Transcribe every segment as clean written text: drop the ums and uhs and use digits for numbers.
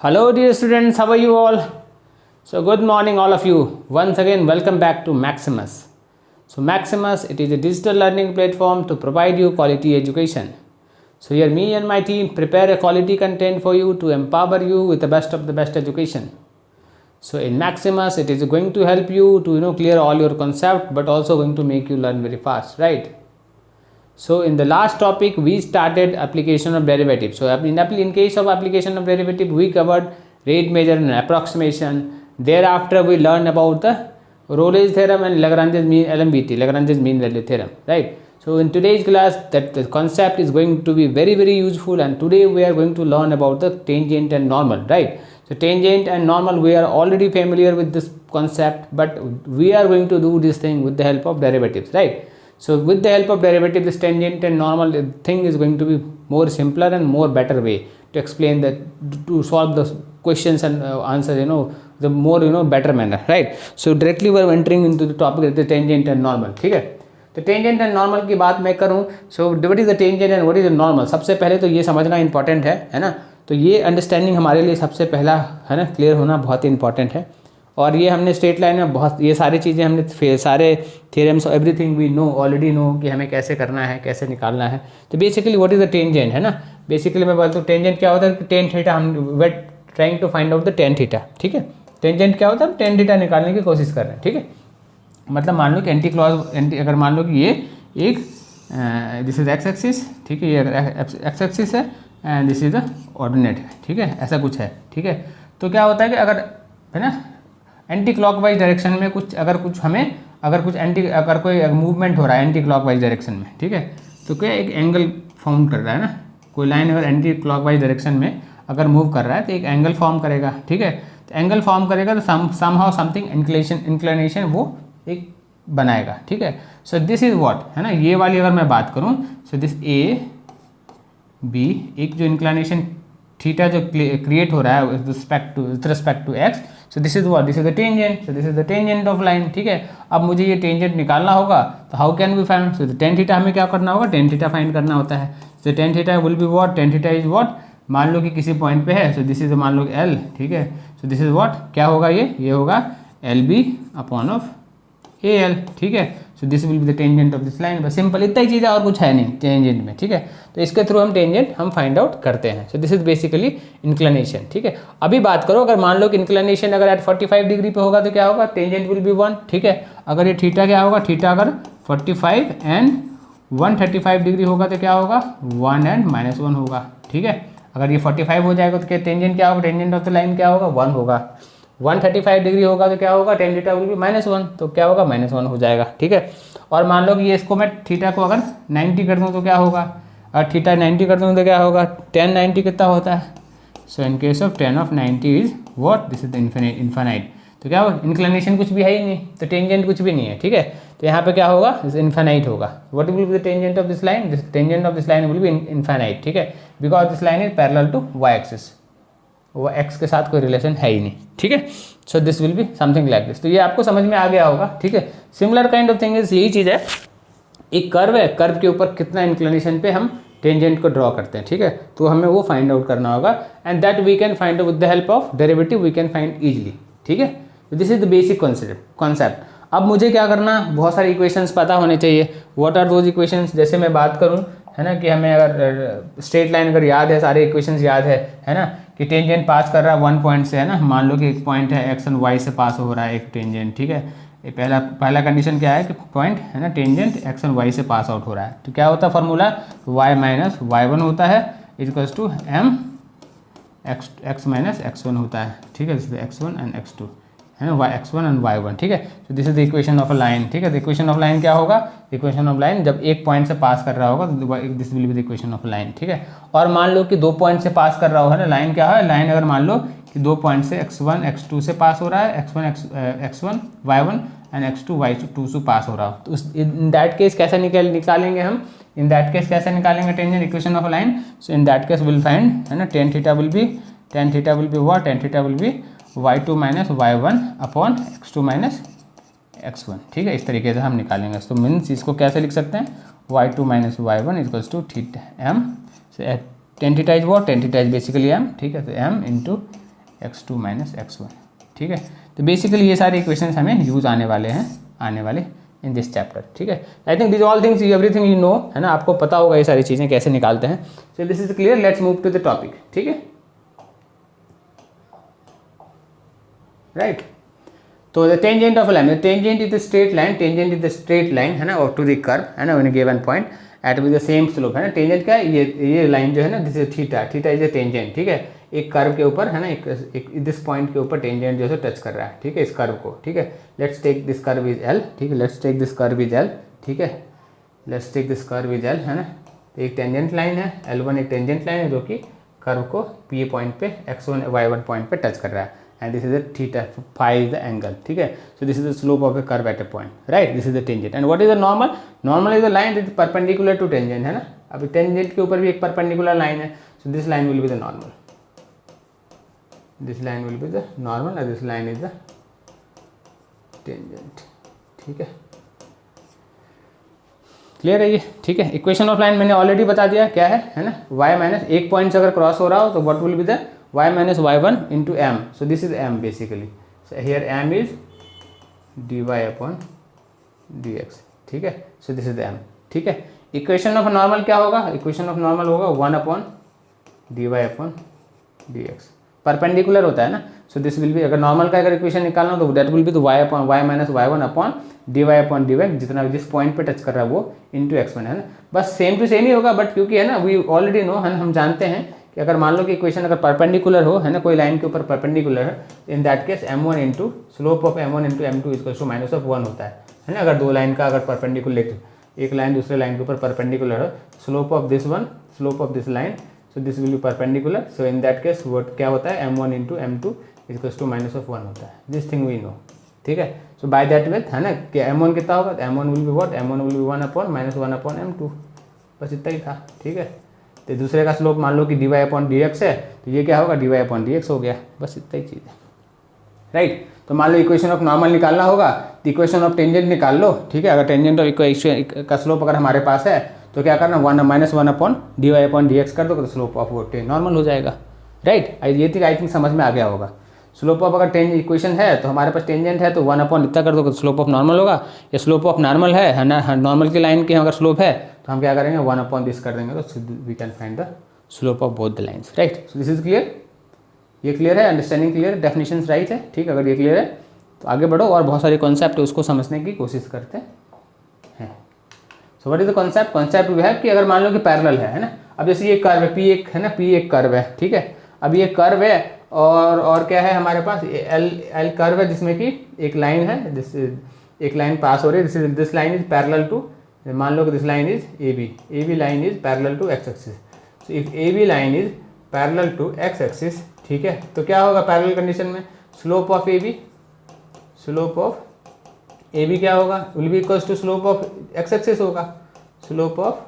Hello dear students, how are you all? So good morning all of you. Once again welcome back to Maximus. So Maximus, it is a digital learning platform to provide you quality education. So here me and my team prepare a quality content for you to empower you with the best of the best education. So in Maximus, it is going to help you to clear all your concept, but also going to make you learn very fast, right? So in the last topic we started application of derivative. So in case of application of derivative we covered rate measure and approximation. Thereafter we learned about the Rolle's theorem and Lagrange's mean LMVT, Lagrange's mean value theorem, right? So in today's class that the concept is going to be very useful, and today we are going to learn about the tangent and normal, right? So tangent and normal, we are already familiar with this concept, but we are going to do this thing with the help of derivatives, right? So with the help of derivative, this tangent and normal thing is going to be more simpler and more better way to explain that, to solve the questions and answers, the more better manner, right? So directly we are entering into the topic of the tangent and normal. ठीक है, तो tangent and normal की बात मैं करूं, सो what is the tangent and what is the normal, सबसे पहले तो ये समझना इंपॉर्टेंट है ना। तो ये अंडरस्टैंडिंग हमारे लिए सबसे पहला है ना, क्लियर होना बहुत ही इंपॉर्टेंट है। और ये हमने स्ट्रेट लाइन में बहुत ये सारी चीज़ें हमने सारे theorems everything we know already know कि हमें कैसे करना है, कैसे निकालना है। तो basically what is the tangent, है ना। बेसिकली मैं बोलता हूँ टेंजेंट क्या होता है, टेन थीटा, हम were trying to find out the tan theta. ठीक है, टेंजेंट क्या होता है, हम टेन थीटा निकालने की कोशिश कर रहे हैं। ठीक है, मतलब मान लो कि अगर मान लो कि ये एक दिस इज एक्स एक्सिस, ठीक है, ये अगर एक्स एक्सिस है and this is the ordinate है। ठीक है, ऐसा कुछ है। ठीक है, तो क्या होता है कि अगर है ना एंटी क्लॉकवाइज डायरेक्शन में अगर कोई मूवमेंट हो रहा है एंटी क्लॉकवाइज डायरेक्शन में, ठीक है, तो क्या एक एंगल फॉर्म कर रहा है ना, कोई लाइन अगर एंटी क्लॉकवाइज डायरेक्शन में अगर मूव कर रहा है तो एक एंगल फॉर्म करेगा। ठीक है, तो एंगल फॉर्म करेगा तो समहाउ समथिंग इंक्लिनेशन वो एक बनाएगा। ठीक है, सो दिस इज व्हाट, है ना, ये वाली अगर मैं बात करूँ, सो दिस ए बी, एक जो इंक्लिनेशन थीटा जो क्रिएट हो रहा है with respect to X, so this is what, this is the tangent, so this is the tangent of line. ठीक है, अब मुझे ये टेंजेंट निकालना होगा, तो how can we find, so tan theta हमें क्या करना होगा, टेन थीटा फाइंड करना होता है। So tan theta will be what, tan theta is what, मान लो कि किसी पॉइंट पे है, सो दिस इज मान लो एल। ठीक है, सो दिस इज व्हाट, क्या होगा ये होगा L B upon of A L. ठीक है, so this will be the tangent of this line. बस सिंपल इतना ही चीज़ है, और कुछ है नहीं टेंजेंट में। ठीक है, तो इसके थ्रू हम टेंजेंट हम फाइंड आउट करते हैं। So this is basically inclination. ठीक है, अभी बात करो, अगर मान लो कि इंक्लिनेशन अगर एट 45 डिग्री पे होगा तो क्या होगा, टेंजेंट विल बी 1। ठीक है, अगर ये थीटा क्या होगा, थीटा अगर 45 एंड 135 डिग्री होगा तो क्या होगा, 1 एंड -1 होगा। ठीक है, अगर ये 45 हो जाएगा तो क्या टेंजेंट क्या होगा, टेंजेंट ऑफ द लाइन क्या होगा, 1 होगा। 135 डिग्री होगा तो क्या होगा, टेन थीटा विल बी -1, तो क्या होगा, -1 हो जाएगा। ठीक है, और मान लो कि ये इसको मैं थीटा को अगर 90 कर दूँ तो क्या होगा, और थीटा 90 कर दूँ तो क्या होगा, 10 90 कितना होता है, so in case of 10 of 90 is what, this is infinite. तो क्या होगा, इंक्लिनेशन कुछ भी है ही नहीं, तो टेंजेंट कुछ भी नहीं है। ठीक है, तो यहाँ पे क्या होगा, इन्फिनाइट होगा। What will be the tangent of this line, this tangent of this line will be infinite. ठीक है, because this line is parallel to Y axis, वो एक्स के साथ कोई रिलेशन है ही नहीं। ठीक है, so this will be something like this. तो ये आपको समझ में आ गया होगा। ठीक है, similar kind of thing is, यही चीज़ है, एक कर्व है, कर्व के ऊपर कितना इंक्लिनेशन पे हम टेंजेंट को ड्रॉ करते हैं। ठीक है, तो हमें वो फाइंड आउट करना होगा, and that we can find with the help of derivative we can find easily. ठीक है, तो this is the basic concept. अब मुझे क्या करना, बहुत सारी इक्वेशंस पता होने चाहिए। व्हाट आर दोज इक्वेशंस, जैसे मैं बात करूँ, है ना, कि हमें अगर स्ट्रेट लाइन अगर याद है, सारे इक्वेशंस याद है ना, कि टेंजेंट पास कर रहा है 1 पॉइंट से, है ना, मान लो कि एक पॉइंट है एक्स एंड वाई से पास हो रहा है एक टेंजेंट। ठीक है, ये पहला कंडीशन क्या है कि पॉइंट, है ना, टेंजेंट एक्स एंड वाई से पास आउट हो रहा है, तो क्या होता है फार्मूला, y माइनस y1 होता है equals to m x minus x1 होता है। ठीक है, x1 एंड x2, है ना, x1 एंड y1। ठीक है, तो this is the equation of a line. ठीक है, द इक्वेशन ऑफ लाइन क्या होगा, इक्वेशन ऑफ लाइन जब एक पॉइंट से पास कर रहा होगा तो this will be the equation of line. ठीक है, और मान लो कि 2 पॉइंट से पास कर रहा हो, है ना, लाइन क्या है, लाइन अगर मान लो कि 2 पॉइंट से x1 x2 से पास हो रहा है, x1 y1 and x2 y2 से पास हो रहा हो, तो इन दैट केस कैसे निकालेंगे हम, इन दैट केस कैसे निकालेंगे tangent equation of line. So in that case will find, है ना, ten theta will be what, tan theta will B y2 minus y1 upon x2 minus x1। ठीक है, इस तरीके से हम निकालेंगे। तो मीन्स इसको कैसे लिख सकते हैं, y2 minus y1 equals to theta m, tan theta is what, tan theta is basically m। ठीक है, तो m into x2 minus x1, ठीक है। तो बेसिकली ये सारे इक्वेशंस हमें यूज़ आने वाले इन दिस चैप्टर, ठीक है। I think this all things everything you know, है ना, आपको पता होगा ये सारी चीज़ें कैसे निकालते हैं। So this is clear, let's move to the topic, ठीक है, राइट। तो the tangent of line, tangent is the straight line, tangent is the straight line, है ना, और टू द कर्व, है ना, in given point at with the same slope, है ना। टेंजेंट क्या है, ये लाइन जो है ना, this is theta, theta is a tangent, ठीक है। एक कर्व के ऊपर, है ना, एक दिस पॉइंट के ऊपर टेंजेंट जो है टच कर रहा है, ठीक है, इस कर्व को, ठीक है। Let's take this curve is L, ठीक है, let's take this curve is L, ठीक है, let's take this curve is L, है ना। एक टेंजेंट लाइन है L1, एक टेंजेंट लाइन है जो कि कर्व को P पॉइंट पे x1 y1 पॉइंट पे टच कर रहा है, and this is the theta, phi is the angle, ठीक है। So this is the slope of a curve at a point, right, this is the tangent. And what is the normal, normal is the line that is perpendicular to tangent, है ना। अभी tangent के ऊपर भी एक perpendicular line है, so this line will be the normal, this line will be the normal and this line is the tangent, ठीक है, क्लियर है ये, ठीक है। इक्वेशन ऑफ लाइन मैंने ऑलरेडी बता दिया क्या है ना। y माइनस एक पॉइंट से अगर क्रॉस हो रहा हो तो what will be the y minus y1 into M, so this is m basically, so here m is dy upon dx, ठीक है। सो दिस इज m, ठीक है। इक्वेशन ऑफ नॉर्मल क्या होगा, इक्वेशन ऑफ नॉर्मल होगा 1 upon dy upon dx, perpendicular होता है ना। सो दिस विल बी, अगर नॉर्मल का अगर इक्वेशन निकालना हो तो दैट विल बी तो y minus y1 upon dy upon dx, जितना जिस पॉइंट पे टच कर रहा है वो इंटू x1, है ना। बस सेम टू सेम ही होगा, बट क्योंकि है ना वी ऑलरेडी नो, है ना, हम जानते हैं कि अगर मान लो कि इक्वेशन अगर परपेंडिकुलर हो, है ना, कोई लाइन के ऊपर परपेंडिकुलर है, in that case m1 into slope of m1 into m2 equals to minus of 1 होता है ना। अगर दो लाइन का अगर परपेंडिकुलर, एक लाइन दूसरे लाइन के ऊपर परपेंडिकुलर हो, slope of this one, slope of this line, so this will be perpendicular, so in that case what क्या होता है, m1 into m2 equals to minus of 1 होता है, दिस थिंग वी नो, ठीक है। सो बाय दैट वेथ, है ना, कि m1 कितना होगा, m1 will be what, m1 will be 1 upon minus 1 upon m2, बस इतना ही था, ठीक है। तो दूसरे का स्लोप मान लो कि dy अपॉन dx है, तो ये क्या होगा, dy अपॉन dx हो गया, बस इतना ही चीज़ है, राइट। तो मान लो इक्वेशन ऑफ नॉर्मल निकालना होगा तो इक्वेशन ऑफ टेंजेंट निकाल लो, ठीक है। अगर टेंजेंट ऑफ इक्वेशन का स्लोप अगर हमारे पास है तो क्या करना, 1 minus 1 upon dy upon dx कर दो तो स्लोप ऑफ वो नॉर्मल हो जाएगा, राइट। ये थी आई थिंक समझ में आ गया होगा। स्लोप ऑफ अगर टेंजेंट इक्वेशन है तो हमारे पास टेंजेंट है तो 1 अपॉन इतना कर दो तो स्लोप ऑफ नॉर्मल होगा, या स्लोप ऑफ नॉर्मल है ना, नॉर्मल की लाइन के अगर स्लोप है तो हम क्या करेंगे, 1 अपॉन दिस कर देंगे, तो we can find the slope of both the lines, right. So this is clear, ये क्लियर है, अंडरस्टैंडिंग क्लियर, डेफिनेशन राइट है, ठीक। अगर ये क्लियर है तो आगे बढ़ो और बहुत सारे कॉन्सेप्ट है उसको समझने की कोशिश करते हैं। सो what is the concept, concept वो है कि अगर मान लो कि पैरेलल है ना, अब जैसे ये कर्व है P एक, है ना, P एक कर्व है, ठीक है। अब ये कर्व है और क्या है हमारे पास, L कर्व है जिसमें कि एक लाइन है, एक लाइन पास हो रही है, this line is parallel to, मान लो कि this line is AB line is parallel to x axis, so if AB line is parallel to x axis, ठीक है, तो क्या होगा पैरेलल कंडीशन में, slope of AB, slope of AB क्या होगा, will be equals to slope of x axis होगा, slope of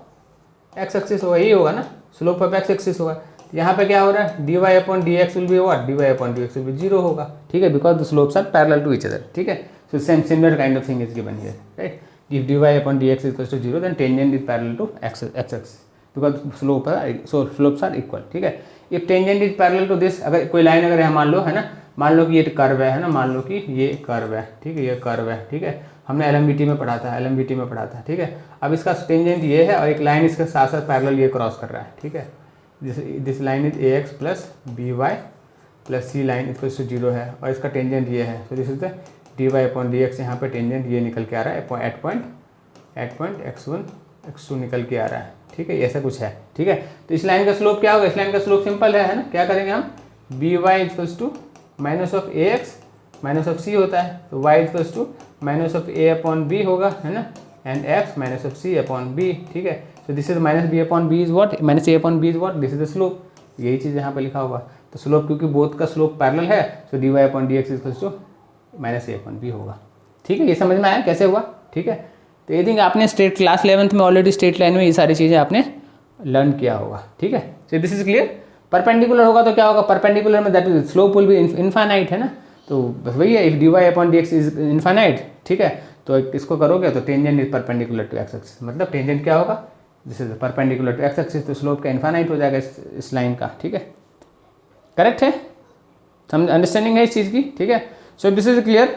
x axis होगा, यही होगा ना, स्लोप ऑफ x एक्सिस होगा। यहाँ पे क्या हो रहा है, dy upon dx will be what, dy upon dx will be 0 होगा, ठीक है, because the slopes are parallel to each other, ठीक है। So same similar kind of thing is given here, right. If dy upon dx equals to 0 then tangent is parallel to x axis because slopes are equal, ठीक है। If tangent is parallel to this, अगर कोई line अगर है मान लो, है ना, मान लो कि ये कर्व है ना, मान लो कि ये कर्व है, ठीक है, ये कर्व है, ठीक है, हमने LMVT में पढ़ा था, ठीक है। अब इसका टेंजेंट ये है और एक लाइन इसके साथ साथ पैरेलल ये क्रॉस कर रहा है, ठीक है। This line is AX plus BY plus C line equals to 0 है और इसका टेंजेंट ये है, तो this is the dy upon dx, यहाँ पे टेंजेंट ये निकल के आ रहा है एट पॉइंट x1 x2 निकल के आ रहा है, ठीक है, ऐसा कुछ है, ठीक है। तो इस लाइन का स्लोप क्या होगा, इस लाइन का स्लोप सिंपल है ना, क्या करेंगे हम, by equals to minus of AX minus of C होता है, तो y equals to minus of A upon B होगा, है ना, and x minus of C upon B, ठीक है। तो this is minus B upon B is what, minus A upon B is what, this is the slope, यही चीज़ यहाँ पे लिखा होगा। तो स्लोप क्योंकि बोथ का स्लोप पैरेलल है, तो dy upon dx equals to minus A upon B होगा, ठीक है। ये समझ में आया कैसे हुआ, ठीक है। तो ये थिंक आपने स्ट्रेट क्लास 11th में ऑलरेडी स्ट्रेट लाइन में ये सारी चीज़ें आपने लर्न किया होगा, ठीक है। So this is clear. Perpendicular होगा तो क्या होगा, परपेंडिकुलर में that is slope will be infinite, है ना, तो बस वही है, if dy upon dx is infinite, ठीक है, तो इसको करोगे तो tangent is perpendicular to x axis, मतलब टेंजेंट क्या होगा, this is perpendicular to x axis, तो स्लोप का इनफाइनाइट हो जाएगा इस लाइन का, ठीक है, करेक्ट है। अंडरस्टैंडिंग है इस चीज़ की, ठीक है। So this is clear.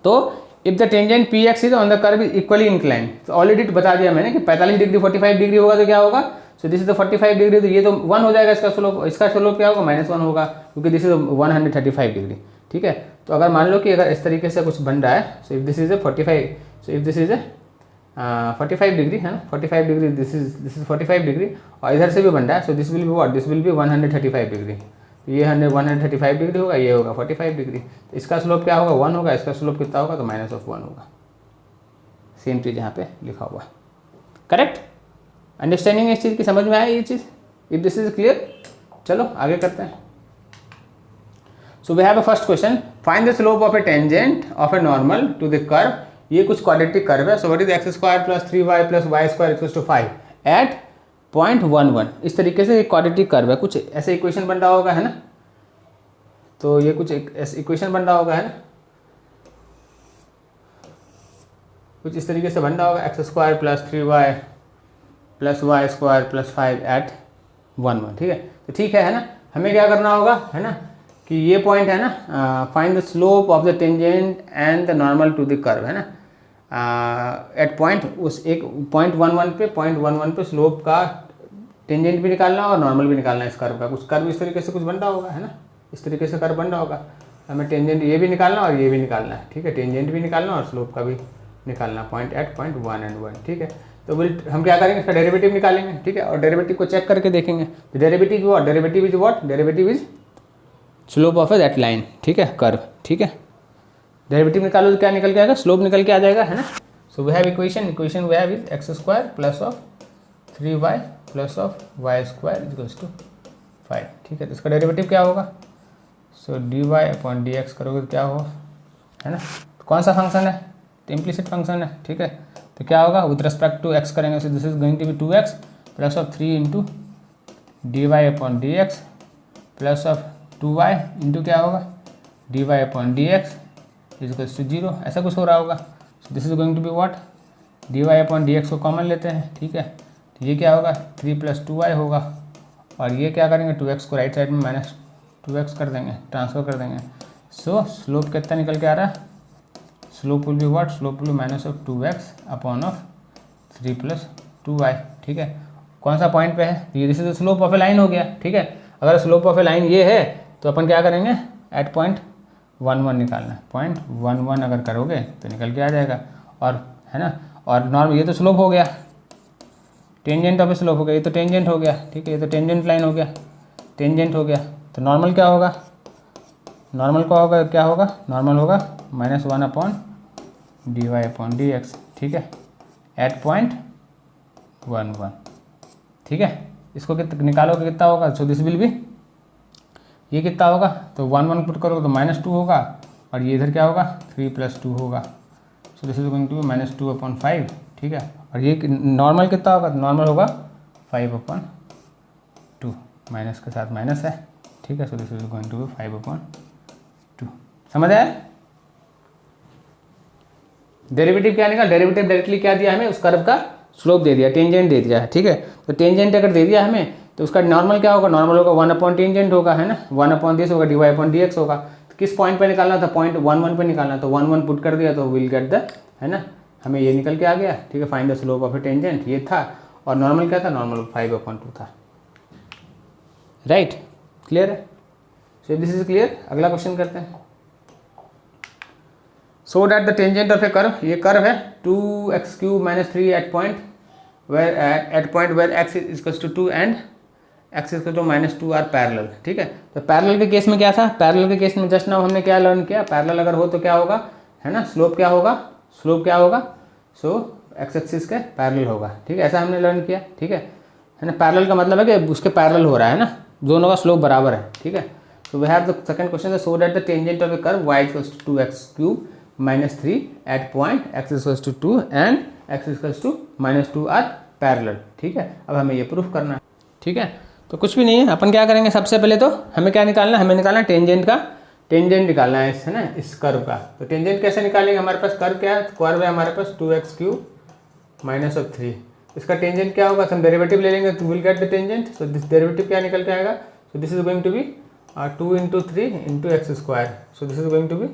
तो if the tangent P X is on the curve equally incline, तो ऑलरेडी बता दिया मैंने कि 45 डिग्री 45 डिग्री होगा तो क्या होगा, so this is the 45 degree, तो ये तो 1 हो जाएगा इसका स्लोप क्या होगा, -1 होगा, क्योंकि दिस इज 135 डिग्री, ठीक है। तो अगर मान लो कि अगर इस तरीके से कुछ बन रहा है, so if this is a 45, so if this is a 45 degree है ना, 45 डिग्री, दिस इज 45 डिग्री, और इधर से भी बन रहा है, so this will be what, this will B 135 degree, तो ये 135 डिग्री होगा, ये होगा 45 डिग्री, तो इसका स्लोप क्या होगा, 1 होगा, इसका स्लोप कितना होगा, तो -1 होगा। सेम चीज़ यहाँ पे लिखा हुआ, करेक्ट। अंडरस्टैंडिंग इस चीज़ की, समझ में आया ये चीज़, इफ दिस इज क्लियर। चलो आगे करते हैं। So we have a first question, find the slope of a tangent of a normal to the curve, ये कुछ क्वाड्रेटिक कर्व है, सो what is x² + 3y + y² = 5 eight .11, इस तरीके से एक क्वाड्रेटिक कर्व है, कुछ ऐसे इक्वेशन बन रहा होगा, है ना। तो ये कुछ ऐसे इक्वेशन बन रहा होगा, है ना, कुछ इस तरीके से बन रहा होगा, x² + 3y + y² + 5 एट 11, ठीक है। तो ठीक है ना, हमें क्या करना होगा, है ना, कि ये पॉइंट है ना, find the slope of the tangent and the normal to the curve, है ना, एट पॉइंट, उस एक .11 पे स्लोप का टेंजेंट भी निकालना और नॉर्मल भी निकालना है इस कर्व का। कुछ कर्व इस तरीके से कुछ बन रहा होगा, है ना, इस तरीके से कर्व बन रहा होगा, हमें टेंजेंट ये भी निकालना और ये भी निकालना है, ठीक है, टेंजेंट भी निकालना और स्लोप का भी निकालना, पॉइंट एट .1 and 1, ठीक है। तो हम क्या करेंगे, इसका डेरिवेटिव निकालेंगे, ठीक है, और डेरिवेटिव को चेक करके देखेंगे, तो derivative is what, derivative is slope of that line, ठीक है, कर्व, ठीक है। डेरिवेटिव निकालो तो क्या निकल के आएगा, स्लोप निकल के आ जाएगा, है ना। So we have equation we have is x² + 3y + y² = 5, ठीक है। तो इसका डेरिवेटिव क्या होगा, सो dy/dx करोगे तो क्या होगा, है ना, तो कौन सा फंक्शन है, तो इम्प्लिसिट फंक्शन है, ठीक है। तो क्या होगा, विद रिस्पेक्ट टू x करेंगे, so this is going to be 2x + 3 × dy/dx + 2y into क्या होगा, dy/dx = 0, ऐसा कुछ हो रहा होगा। So this is going to be what, dy/dx को कॉमन लेते हैं, ठीक है, तो ये क्या होगा, 3 + 2y होगा, और ये क्या करेंगे, 2x को राइट साइड में -2x कर देंगे, ट्रांसफर कर देंगे। सो स्लोप कितना निकल के आ रहा है, slope will be what, slope will B -2x/3 + 2y, ठीक है। कौन सा पॉइंट पे है, ये this is slope of a line हो गया, ठीक है। अगर स्लोप ऑफ ए लाइन ये है तो अपन क्या करेंगे, एट .11 निकालना है, .11 अगर करोगे तो निकल के आ जाएगा, और है ना, और नॉर्मल ये तो स्लोप हो गया, टेंजेंट ऑफ स्लोप हो गया, ये तो टेंजेंट हो गया, ठीक है, ये तो टेंजेंट लाइन हो गया, टेंजेंट हो गया, तो नॉर्मल क्या होगा, नॉर्मल का होगा क्या होगा, नॉर्मल होगा -1 dy/dx, ठीक है, एट .11, ठीक है। इसको निकालोगे कितना होगा, सो दिस विल बी, ये कितना होगा, तो 1 पुट करोगे तो -2 होगा, और ये इधर क्या होगा, 3 + 2 होगा, so this is going to be -2/5, ठीक है। और ये नॉर्मल कितना होगा, नॉर्मल होगा 5/2, माइनस के साथ माइनस है, ठीक है। So this is going to be 5/2, समझ आया। डेरिवेटिव क्या निकाल, डेरिवेटिव डायरेक्टली क्या दिया हमें, उस कर्व का स्लोप दे दिया, टेंजेंट दे दिया है, ठीक है। तो टेंजेंट अगर दे दिया हमें तो उसका नॉर्मल क्या होगा, नॉर्मल होगा 1/टेंजेंट होगा, है ना, 1/this होगा, dy/dx होगा। तो किस पॉइंट पे निकालना था, .11 पे निकालना, तो 1 पुट कर दिया तो विल गेट द, है ना, हमें ये निकल के आ गया, ठीक है। Find the slope of a tangent ये था, और नॉर्मल क्या था, नॉर्मल 5/2 था, राइट, क्लियर है। So this is clear. अगला क्वेश्चन करते हैं। So that the tangent of a curve, ये कर्व है 2x³ - 3 at point where x = 2 and x = -2 are parallel, ठीक है। तो पैरेलल के केस में क्या था, पैरेलल के केस में जस्ट नाउ हमने क्या लर्न किया, पैरेलल अगर हो तो क्या होगा, है ना, स्लोप क्या होगा, सो x एक्सिस के पैरेलल होगा, ठीक है, ऐसा हमने लर्न किया, ठीक है ना। पैरेलल का मतलब है कि उसके पैरेलल हो रहा है ना, दोनों का स्लोप बराबर है, ठीक है। So we have the second question, so that the tangent of a curve y = 2x³ - 3 at point x = 2 and x = -2 are parallel, ठीक है। अब हमें ये प्रूफ करना है, ठीक है। तो कुछ भी नहीं है, अपन क्या करेंगे, सबसे पहले तो हमें क्या निकालना है, हमें निकालना है टेंजेंट निकालना है ना, इस कर्व का। तो टेंजेंट कैसे निकालेंगे, हमारे पास कर्व क्या है, कर्व है हमारे पास 2x³ - 3, इसका टेंजेंट क्या होगा, हम डेरिवेटिव ले लेंगे तो will get the tangent. So this derivative क्या निकल के आएगा, so this is going to be 2 into 3 into x square, so this is going to be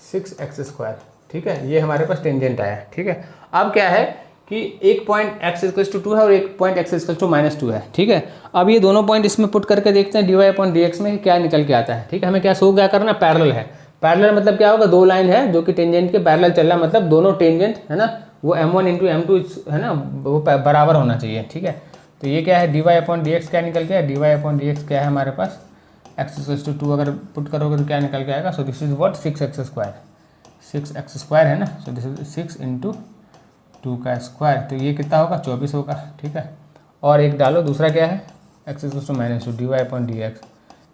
6x square. ठीक है, ये हमारे पास टेंजेंट आया। ठीक है, अब क्या है कि एक पॉइंट x इक्वल्स टू 2 है और एक पॉइंट x इक्वल्स टू -2 है। ठीक है, अब ये दोनों पॉइंट इसमें पुट करके देखते हैं dy/dx में क्या निकल के आता है। ठीक है, हमें क्या शो क्या करना, पैरेलल है। पैरेलल मतलब क्या होगा, दो लाइन है जो कि टेंजेंट के पैरेलल चल रहा है, मतलब दोनों टेंजेंट है ना वो m1 इंटू m2 है ना वो बराबर होना चाहिए। ठीक है, तो ये क्या है dy/dx क्या निकल गया, dy/dx क्या है हमारे पास x इक्वल्स टू 2 अगर पुट करोगे तो क्या निकल के आएगा, so this is what 6x square, 6x square है ना, सो दिस इज 6 इंटू 2 का स्क्वायर, तो ये कितना होगा 24 होगा। ठीक है, और एक डालो दूसरा क्या है x इक्वल्स टू -2 dy/dx।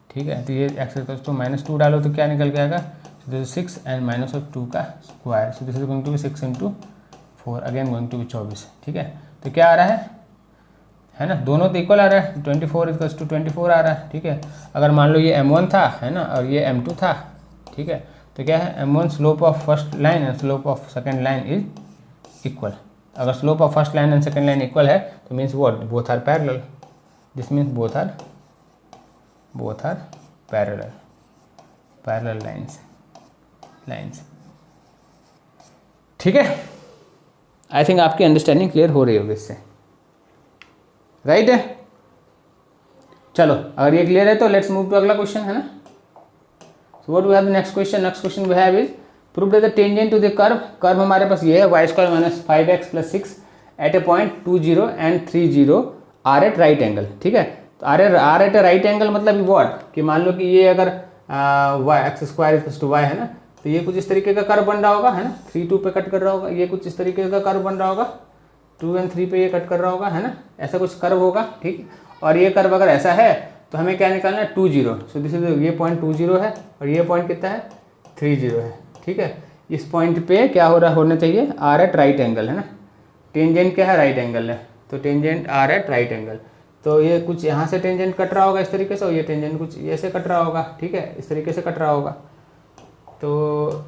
ठीक है, तो ये x इक्वल्स टू -2 डालो तो क्या निकल के आएगा, दिस इज 6 एंड -2 का square, so this is going to be 6 into 4 again going to be 24। ठीक है, तो क्या आ रहा है ना, दोनों तो इक्वल आ रहा है, 24 इक्वल्स टू 24 आ रहा है। ठीक है, अगर मान लो ये m1 था है ना और ये m2 था। ठीक है, तो क्या है m1 slope of first line and slope of second line is equal. अगर slope of first line and second line equal है तो means what, both are parallel, this means both are parallel lines. ठीक है, I think आपकी understanding clear हो रही होगी इससे, राइट है। चलो अगर ये क्लियर है तो लेट्स मूव टू अगला क्वेश्चन है ना। So what we have the next question we have is prove that the tangent to the curve हमारे पास ये है y² - 5x + 6 at a point 2 0 and 3 0 are at right angle. ठीक है, तो आर एट राइट एंगल मतलब what कि मान लो कि ये अगर x² = y है ना, तो ये कुछ इस तरीके का कर्व बन रहा होगा है ना, 3 2 पे कट कर रहा होगा, ये कुछ इस तरीके का कर्व बन रहा होगा, 2 और 3 पे ये कट कर रहा होगा है ना, ऐसा कुछ कर्व होगा। ठीक, और ये कर्व अगर ऐसा है तो हमें क्या निकालना है 2 0, सो दिस इज ये पॉइंट 2 0 है और ये पॉइंट कितना है 3 0 है। ठीक है, इस पॉइंट पे क्या होना चाहिए, आर एट राइट एंगल है ना, टेंजेंट क्या है राइट एंगल है, तो tangent are at right angle, तो ये कुछ यहाँ से टेंजेंट कट रहा होगा इस तरीके से और ये टेंजेंट कुछ ऐसे कट रहा होगा। ठीक है, इस तरीके से कट रहा होगा, तो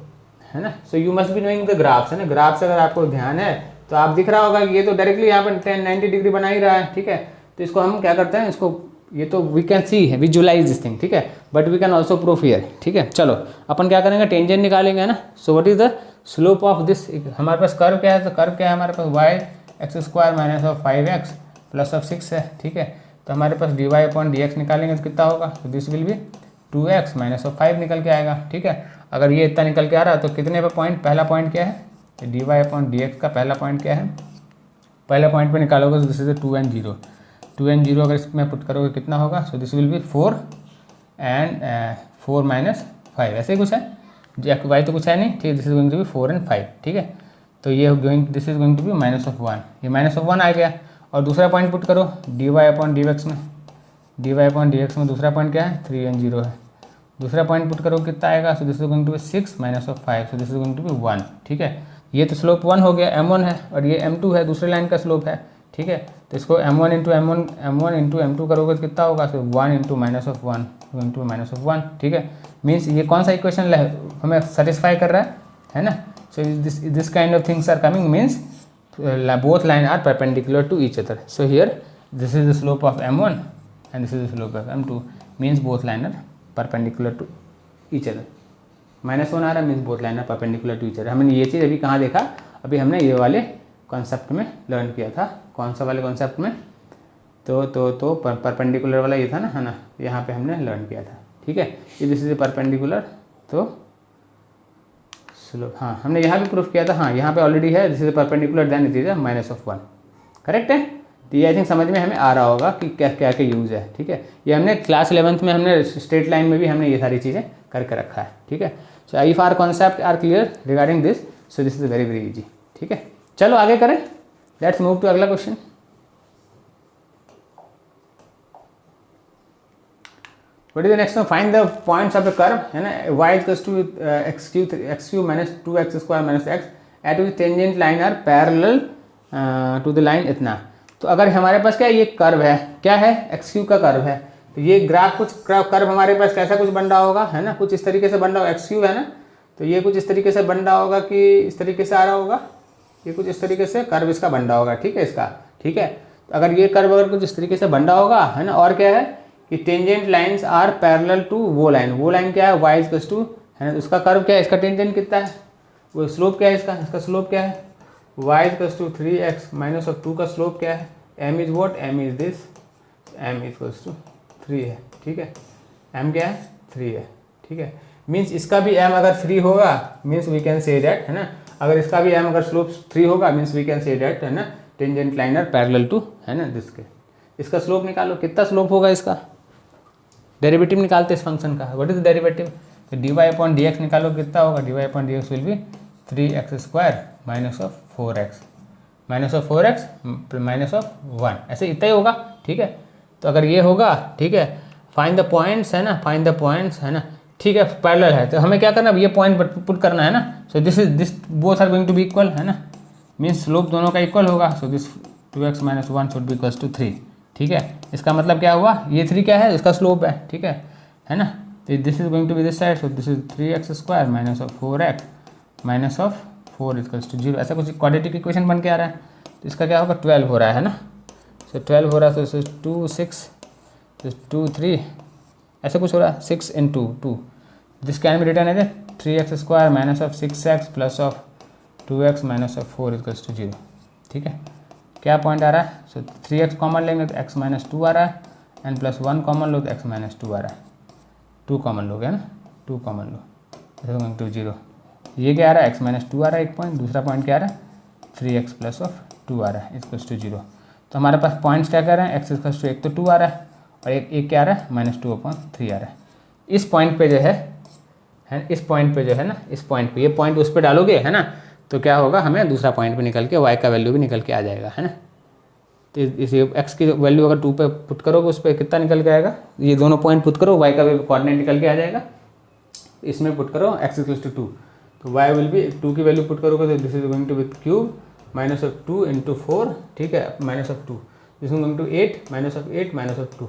है ना। So you must be knowing the graphs है ना, ग्राफ से अगर आपको ध्यान है तो आप दिख रहा होगा कि ये तो डायरेक्टली यहाँ पर 90 डिग्री बना ही रहा है। ठीक है, तो इसको हम क्या करते हैं, इसको ये तो वी कैन सी है, विजुअलाइज दिस थिंग। ठीक है, but we can also proof here. ठीक है, चलो अपन क्या करेंगे, टेंजेंट निकालेंगे है ना। So what is the slope of this, हमारे पास कर्व क्या है, तो कर्व क्या है हमारे पास y² - 5x + 6 है। ठीक है, तो हमारे पास dy/dx निकालेंगे तो कितना होगा, तो दिस विल बी 2x - 5 निकल के आएगा। ठीक है, अगर ये इतना निकल के आ रहा है तो कितने पे पॉइंट, पहला पॉइंट क्या है, dy/dx का पहला पॉइंट क्या है, पहले पॉइंट पे निकालोगे तो दिस इज 2 and 0, 2 and 0 अगर इसमें पुट करोगे कितना होगा, so this will be 4 and 4 - 5 ऐसे ही कुछ है, y तो कुछ है नहीं। ठीक है, this is going to be 4 and 5। ठीक है, तो ये this is going to be -1, ये -1 आ गया। और दूसरा पॉइंट पुट करो dy/dx में दूसरा पॉइंट क्या है 3 and 0 है, दूसरा पॉइंट पुट करो कितना आएगा, so this is going to be 6 - 5, so this is going to be 1। ठीक है, ये तो स्लोप 1 हो गया, m1 है और ये m2 है, दूसरे लाइन का स्लोप है। ठीक है, तो इसको m1 इंटू m2 करोगे तो कितना होगा, सो 1 इंटू -1 गोइंग टू -1। ठीक है, मीन्स ये कौन सा इक्वेशन हमें सेटिस्फाई कर रहा है ना। So this kind of things are coming means both line are perpendicular to each other. So here this is the slope of m1 and this is the slope of m2, means both line are perpendicular to each other. -1 आ रहा है means both line are perpendicular to each other। हमने ये चीज़ अभी कहाँ देखा, अभी हमने ये वाले कॉन्सेप्ट में लर्न किया था। कौन सा वाले कॉन्सेप्ट में, तो परपेंडिकुलर वाला ये था ना, है ना, यहाँ पे हमने लर्न किया था। ठीक है, ये दिस इज परपेंडिकुलर, तो स्लोप, हाँ हमने यहाँ भी प्रूफ किया था, हाँ यहाँ पे ऑलरेडी है, this is perpendicular then it is -1। Correct है, तो ये आई थिंक समझ में हमें आ रहा होगा कि क्या क्या क्या यूज़ है। ठीक है, ये हमने क्लास 11th में हमने स्ट्रेट लाइन में भी हमने ये सारी चीज़ें करके रखा है। ठीक है, so if our concept are clear regarding this, so this is very easy. ठीक है, चलो आगे करें, लेट्स मूव टू अगला question. What is the next one? Find the points of the curve है ना, y equals to x³ minus 2x² minus x at which tangent line are parallel to the line इतना। तो अगर हमारे पास क्या ये curve है, क्या है x³ का कर्व है, तो ये ग्राफ कुछ कर्व हमारे पास कैसा कुछ बन रहा होगा है ना, कुछ इस तरीके से बन रहा होगा, x³ है ना, तो ये कुछ इस तरीके से बन रहा होगा कि इस तरीके से आ रहा होगा, ये कुछ इस तरीके से कर्व इसका बन रहा होगा। ठीक है, इसका ठीक है, तो अगर ये कर्व अगर कुछ इस तरीके से बन रहा होगा है ना, और क्या है कि tangent lines are parallel to वो लाइन क्या है y इक्वल्स टू, है ना, उसका कर्व क्या है, इसका टेंजेंट कितना है, वो स्लोप क्या है इसका स्लोप क्या है y equals to 3x minus of 2 का स्लोप क्या है, m is what, m is this, m equals to 3 है, ठीक है, m क्या है 3 है, ठीक है, मीन्स इसका भी m अगर 3 होगा means we can say that, है ना, अगर इसका भी m अगर स्लोप 3 होगा means we can say that, है ना, tangent line are parallel to, है ना, दिस के। इसका स्लोप निकालो, कितना स्लोप होगा इसका, डेरिवेटिव निकालते इस फंक्शन का, व्हाट इज द डेरिवेटिव, तो dy अपॉन dx निकालो, कितना होगा, dy upon dx will B 3x square minus of 4x minus of 4x minus of 1, ऐसे इतना ही होगा, ठीक है। तो अगर ये होगा, ठीक है, फाइंड द पॉइंट्स, है ना, फाइंड द पॉइंट्स, है ना, ठीक है, पैरेलल है तो हमें क्या करना है, ये पॉइंट पुट करना है ना, so this both are going to be equal, है ना, मीन्स स्लोप दोनों का इक्वल होगा, so this 2x minus 1 should be equals to 3, ठीक है। इसका मतलब क्या हुआ, ये 3 क्या है, इसका स्लोप है, ठीक है ना, तो this is going to be this side, so this is 3x square minus of 4x minus of 4 equals to 0, ऐसा कुछ क्वाड्रेटिक इक्वेशन बन के आ रहा है, तो इसका क्या होगा 12 हो रहा है ना, सो 12 हो रहा है, तो 2 6 2 3 ऐसा कुछ हो रहा है, 6 into 2, this can be return as 3x square minus of 6x plus of 2x minus of 4 equals to 0, ठीक है। क्या पॉइंट आ रहा है, सो 3x कॉमन लेंगे तो x माइनस 2 आ रहा है, एंड प्लस 1 कॉमन लो तो x माइनस 2 आ रहा है, 2 कॉमन लोगे ना, 2 कॉमन लो तो 0, ये क्या आ रहा है, x माइनस 2 आ रहा है एक पॉइंट, दूसरा पॉइंट क्या आ रहा है 3x प्लस ऑफ 2 आ रहा है इक्वल्स टू 0, तो हमारे पास पॉइंट्स क्या कर रहे हैं, x इक्वल्स टू 1 तो 2 आ रहा है और एक क्या आ रहा है माइनस 2/3 आ रहा है। इस पॉइंट पे जो है इस पॉइंट पे जो है ना, इस पॉइंट पे ये पॉइंट उस पर डालोगे, है ना, तो क्या होगा, हमें दूसरा पॉइंट पे निकल के y का वैल्यू भी निकल के आ जाएगा, है ना। तो इस x की वैल्यू अगर 2 पे पुट करोगे उस पर कितना निकल के आएगा, ये दोनों पॉइंट पुट करो, y का कोऑर्डिनेट निकल के आ जाएगा, इसमें पुट करो x इक्वल्स टू 2, तो y विल बी 2 की वैल्यू पुट करोगे तो this is going to be cube minus of 2 into 4, ठीक है, minus of 2, this is going to 8 minus of 8 minus of 2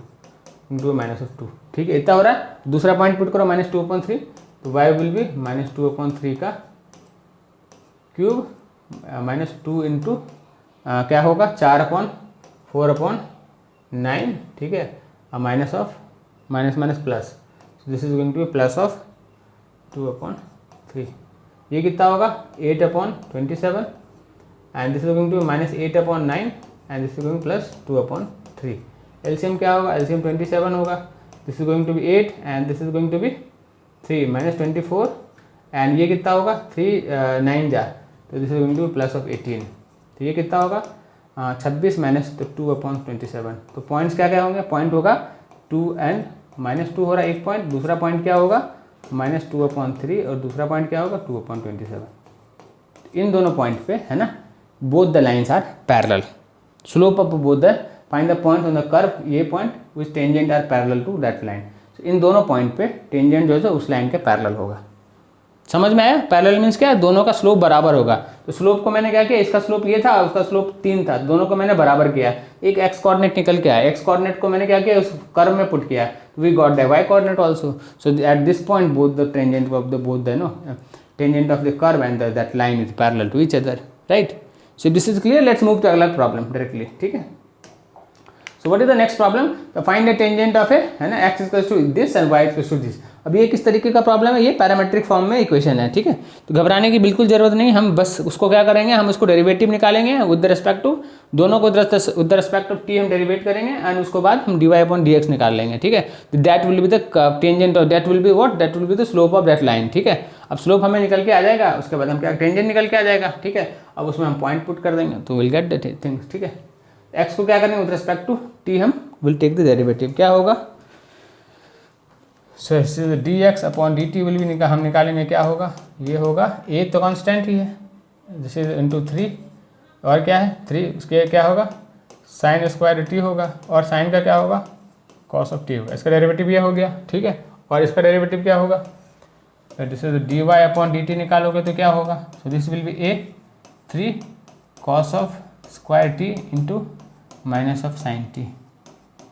into minus of 2, ठीक है, इतना हो रहा है। दूसरा पॉइंट पुट करो माइनस 2/3, तो y विल बी माइनस 2/3 का क्यूब माइनस 2 इंटू क्या होगा 4/4/9, ठीक है, minus of minus minus plus, this is going to be plus of 2/3, ये कितना होगा 8/27, and this is going to be minus 8/9, and this is going plus 2/3, LCM क्या होगा, एलसीएम 27 होगा, this is going to be 8 and this is going to be 3 minus 24, एंड ये कितना होगा 3 9 जा, तो this is going to be plus of 18, तो ये कितना होगा 26 माइनस 2/27, तो पॉइंट्स क्या क्या होंगे, पॉइंट होगा 2 एंड माइनस 2 हो रहा है एक पॉइंट, दूसरा पॉइंट क्या होगा माइनस 2/3 और दूसरा पॉइंट क्या होगा 2/27। इन दोनों पॉइंट पे, है ना, both the lines are parallel, slope of both the, find the point on the curve, ये point which tangent are parallel to that line, इन दोनों पॉइंट पे टेंजेंट जो है उस लाइन के पैरेलल होगा। समझ में आया, पैरेलल मीन्स क्या है, दोनों का स्लोप बराबर होगा, तो स्लोप को मैंने क्या किया, इसका स्लोप ये था, उसका स्लोप 3 था, दोनों को मैंने बराबर किया, एक x कोऑर्डिनेट निकल के आया, x कोऑर्डिनेट को मैंने क्या किया उस कर्व में पुट किया, we got the y coordinate also, so at this point both the tangent of the both the no tangent of the curve and that line is parallel to each other, right. So this is clear, let's move to अगला problem directly, ठीक है। So what is the next problem? तो find the tangent of a, है ना, x equals to this and y equals to this. अब ये किस तरीके का प्रॉब्लम है, ये पैरामेट्रिक फॉर्म में इक्वेशन है, ठीक है, तो घबराने की बिल्कुल जरूरत नहीं, हम बस उसको क्या करेंगे, हम उसको डेरिवेटिव निकालेंगे विद रिस्पेक्ट टू, दोनों को विद रिस्पेक्ट ऑफ t हम डेरिवेट करेंगे एंड उसको बाद हम dy अपॉन dx निकाल लेंगे, ठीक है, that will be the tangent और that will be what, that will be the slope of that line, ठीक है। अब स्लोप हमें निकल के आ जाएगा, उसके बाद हम क्या टेंजेंट निकल के आ जाएगा, ठीक है, अब उसमें हम पॉइंट पुट कर देंगे तो विल गेट द थिंग्स, ठीक है। x को क्या करेंगे विद रिस्पेक्ट टू t, हम विल टेक द डेरिवेटिव, क्या होगा, सो dx अपॉन dt विल भी हम निकालेंगे, क्या होगा, ये होगा a तो कांस्टेंट ही है, दिस इज इंटू 3, और क्या है 3, उसके क्या होगा साइन स्क्वायर टी होगा, और साइन का क्या होगा कॉस ऑफ टी होगा, इसका डेरिवेटिव ये हो गया, ठीक है, और इसका डेरिवेटिव क्या होगा, this is dy upon dt निकालोगे तो क्या होगा, so this will B a 3 cos of square T into minus of sine T,